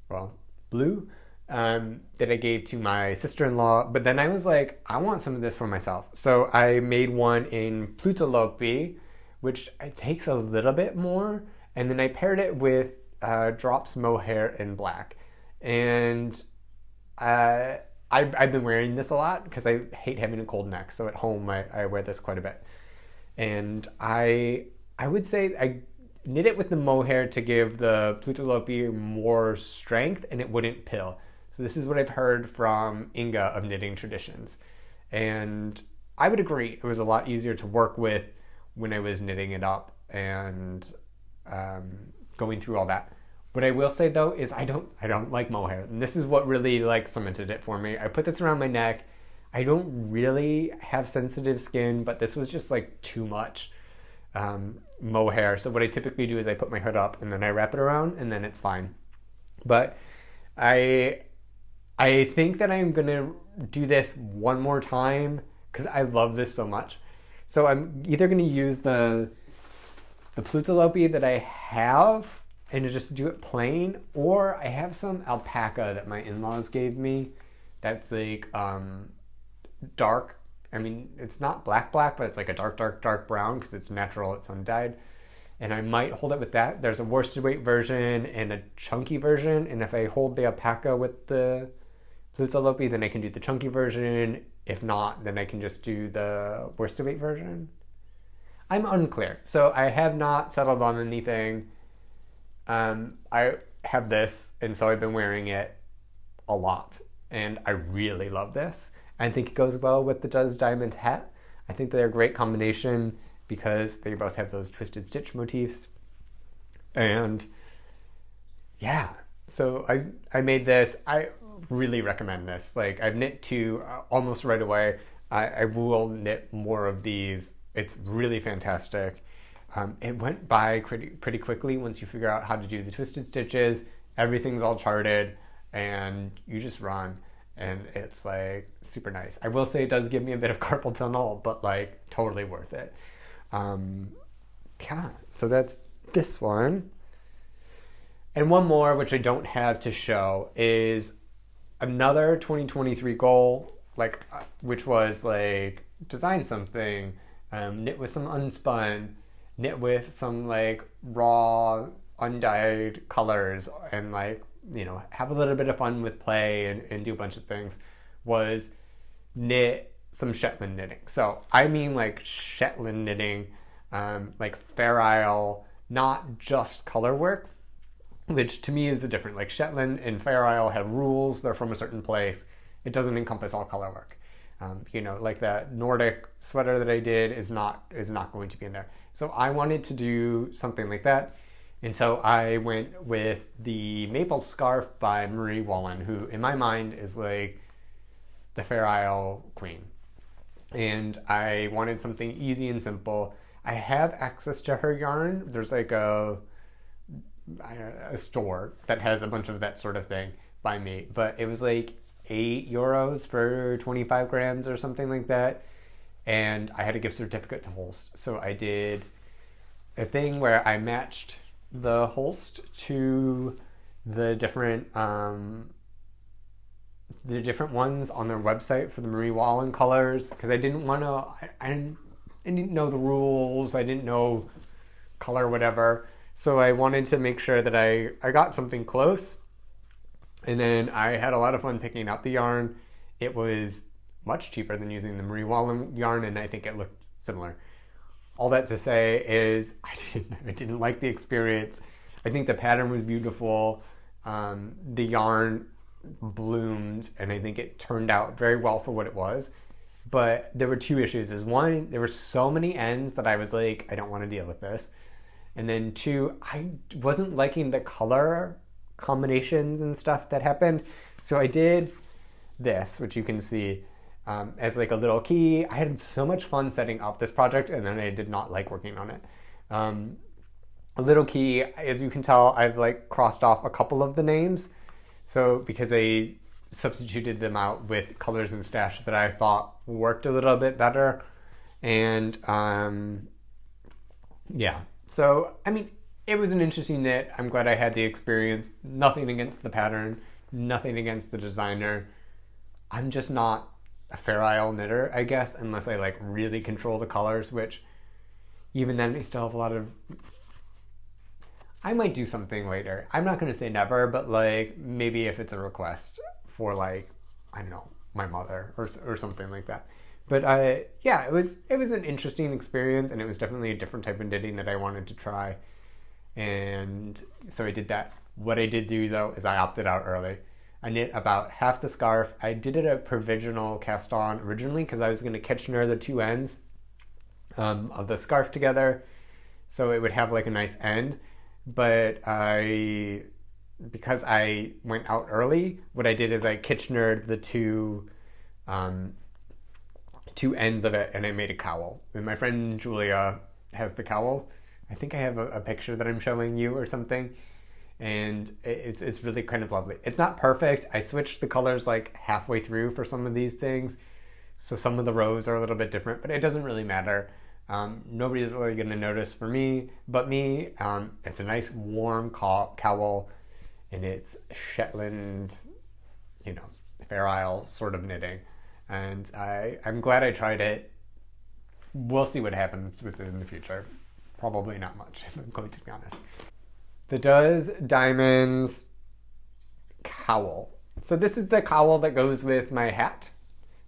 well, blue, that I gave to my sister-in-law, but then I was like, I want some of this for myself. So I made one in Plutolopi, which it takes a little bit more, and then I paired it with drops mohair in black. And I've been wearing this a lot because I hate having a cold neck, so at home I wear this quite a bit. And I would say I knit it with the mohair to give the Plutolopi more strength, and it wouldn't pill. So this is what I've heard from Inga of Knitting Traditions, and I would agree. It was a lot easier to work with when I was knitting it up and going through all that. What I will say though is I don't like mohair, and this is what really like cemented it for me. I put this around my neck. I don't really have sensitive skin, but this was just like too much mohair. So what I typically do is I put my hood up and then I wrap it around, and then it's fine. But I think that I'm gonna do this one more time because I love this so much. So I'm either gonna use the Plutolopi that I have and just do it plain, or I have some alpaca that my in-laws gave me that's like dark. I mean, it's not black, but it's like a dark brown because it's natural, it's undyed. And I might hold it with that. There's a worsted weight version and a chunky version, and if I hold the alpaca with the Plutolopi, then I can do the chunky version. If not, then I can just do the worsted weight version. I'm unclear. So I have not settled on anything. I have this, and so I've been wearing it a lot, and I really love this. I think it goes well with the Does Diamond hat. I think they're a great combination because they both have those twisted stitch motifs. And yeah, so I made this. I really recommend this. Like, I've knit 2 almost right away. I will knit more of these. It's really fantastic. It went by pretty quickly once you figure out how to do the twisted stitches. Everything's all charted, and you just run, and it's like super nice. I will say it does give me a bit of carpal tunnel, but like totally worth it. Yeah, so that's this one. And one more, which I don't have to show, is another 2023 goal, like which was like design something, knit with some unspun, knit with some like raw undyed colors, and like, you know, have a little bit of fun with play and do a bunch of things, was knit some Shetland knitting. So I mean like Shetland knitting, like Fair Isle, not just color work, which to me is a different. Like Shetland and Fair Isle have rules, they're from a certain place. It doesn't encompass all color work. Like that Nordic sweater that I did is not going to be in there. So I wanted to do something like that. And so I went with the maple scarf by Marie Wallin, who in my mind is like the Fair Isle queen. And I wanted something easy and simple. I have access to her yarn. There's like a store that has a bunch of that sort of thing by me, but it was like €8 for 25 grams or something like that. And I had a gift certificate to Holst. So I did a thing where I matched the Holst to the different ones on their website for the Marie Wallin colors, because I didn't want to, I didn't know the rules, I didn't know color whatever, so I wanted to make sure that I got something close. And then I had a lot of fun picking out the yarn. It was much cheaper than using the Marie Wallin yarn, and I think it looked similar. All that to say is I didn't like the experience. I think the pattern was beautiful. The yarn bloomed, and I think it turned out very well for what it was. But there were two issues. One, there were so many ends that I was like, I don't want to deal with this. And then two, I wasn't liking the color combinations and stuff that happened. So I did this, which you can see as like a little key. I had so much fun setting up this project, and then I did not like working on it. A little key, as you can tell, I've like crossed off a couple of the names. So because I substituted them out with colors and stash that I thought worked a little bit better. And yeah, so I mean, it was an interesting knit. I'm glad I had the experience. Nothing against the pattern, nothing against the designer. I'm just not a Fair Isle knitter, I guess, unless I like really control the colors, which even then I still have a lot of... I might do something later. I'm not going to say never, but like maybe if it's a request for like, I don't know, my mother or something like that. But yeah, it was an interesting experience, and it was definitely a different type of knitting that I wanted to try. And so I did that. What I did do though is I opted out early. I knit about half the scarf. I did it a provisional cast on originally because I was going to Kitchener the two ends of the scarf together, so it would have like a nice end. But because I went out early, what I did is I Kitchenered the two ends of it, and I made a cowl. And my friend Julia has the cowl. I think I have a picture that I'm showing you or something. And it's really kind of lovely. It's not perfect. I switched the colors like halfway through for some of these things. So some of the rows are a little bit different, but it doesn't really matter. Nobody's really going to notice but me. It's a nice warm cowl, and it's Shetland, Fair Isle sort of knitting. And I'm glad I tried it. We'll see what happens with it in the future. Probably not much, if I'm going to be honest. The Does Diamonds cowl. So this is the cowl that goes with my hat.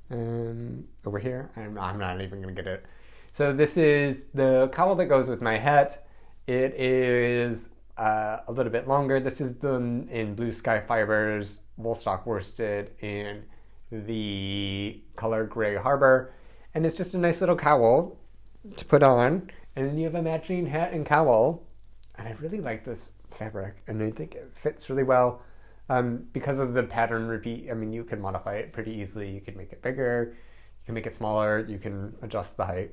Over here. I'm not even going to get it. So this is the cowl that goes with my hat. It is a little bit longer. This is in Blue Sky Fibers, woolstock worsted in the color Gray Harbor. And it's just a nice little cowl to put on. And then you have a matching hat and cowl. And I really like this fabric, and I think it fits really well. Because of the pattern repeat, I mean, you can modify it pretty easily. You can make it bigger, you can make it smaller, you can adjust the height.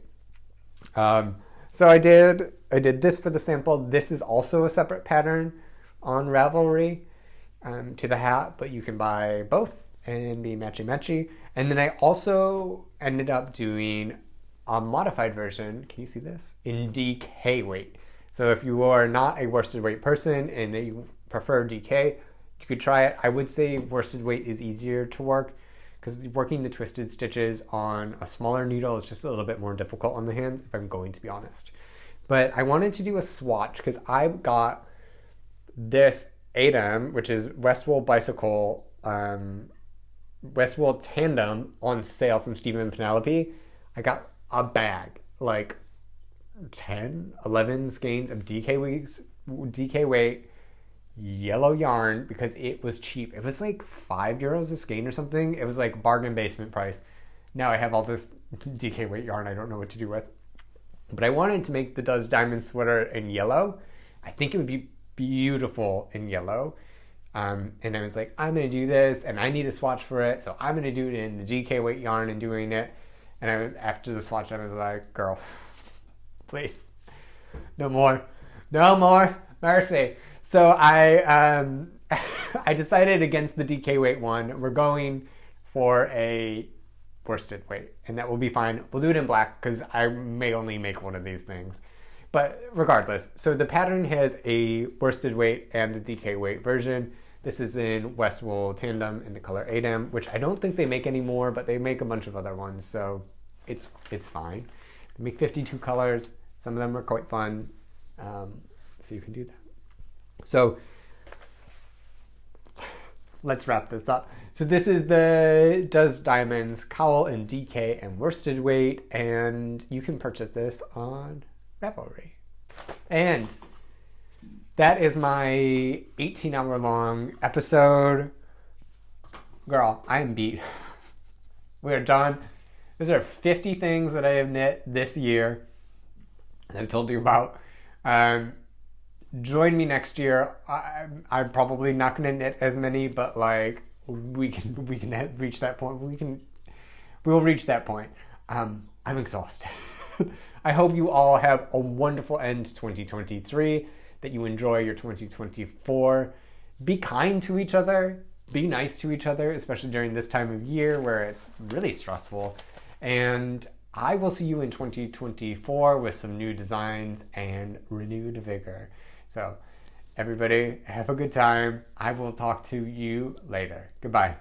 So I did this for the sample. This is also a separate pattern on Ravelry to the hat, but you can buy both and be matchy-matchy. And then I also ended up doing a modified version, can you see this? In DK weight. So if you are not a worsted weight person and you prefer DK, you could try it. I would say worsted weight is easier to work because working the twisted stitches on a smaller needle is just a little bit more difficult on the hands, if I'm going to be honest. But I wanted to do a swatch because I got this Adam, which is Westwool Bicycle, Westwool Tandem on sale from Stephen and Penelope. I got a bag, like 10, 11 skeins of DK weight yellow yarn because it was cheap. It was like €5 a skein or something. It was like bargain basement price. Now I have all this DK weight yarn I don't know what to do with. But I wanted to make the Does Diamond sweater in yellow. I think it would be beautiful in yellow. And I was like, I'm going to do this, and I need a swatch for it, so I'm going to do it in the DK weight yarn and doing it. And after the swatch, I was like, girl, please, no more, mercy. So I I decided against the DK weight one. We're going for a worsted weight, and that will be fine. We'll do it in black because I may only make one of these things. But regardless, so the pattern has a worsted weight and the DK weight version. This is in West Wool Tandem in the color Adam, which I don't think they make anymore, but they make a bunch of other ones, so it's fine. They make 52 colors. Some of them are quite fun, so you can do that. So let's wrap this up. So this is the Does Diamonds cowl in DK and worsted weight, and you can purchase this on Ravelry. And that is my 18-hour long episode. Girl, I am beat. We are done. These are 50 things that I have knit this year that I've told you about. Join me next year. I'm probably not going to knit as many, but like we can reach that point. We will reach that point. I'm exhausted. I hope you all have a wonderful end to 2023, that you enjoy your 2024. Be kind to each other. Be nice to each other, especially during this time of year where it's really stressful. And I will see you in 2024 with some new designs and renewed vigor. So everybody have a good time. I will talk to you later. Goodbye.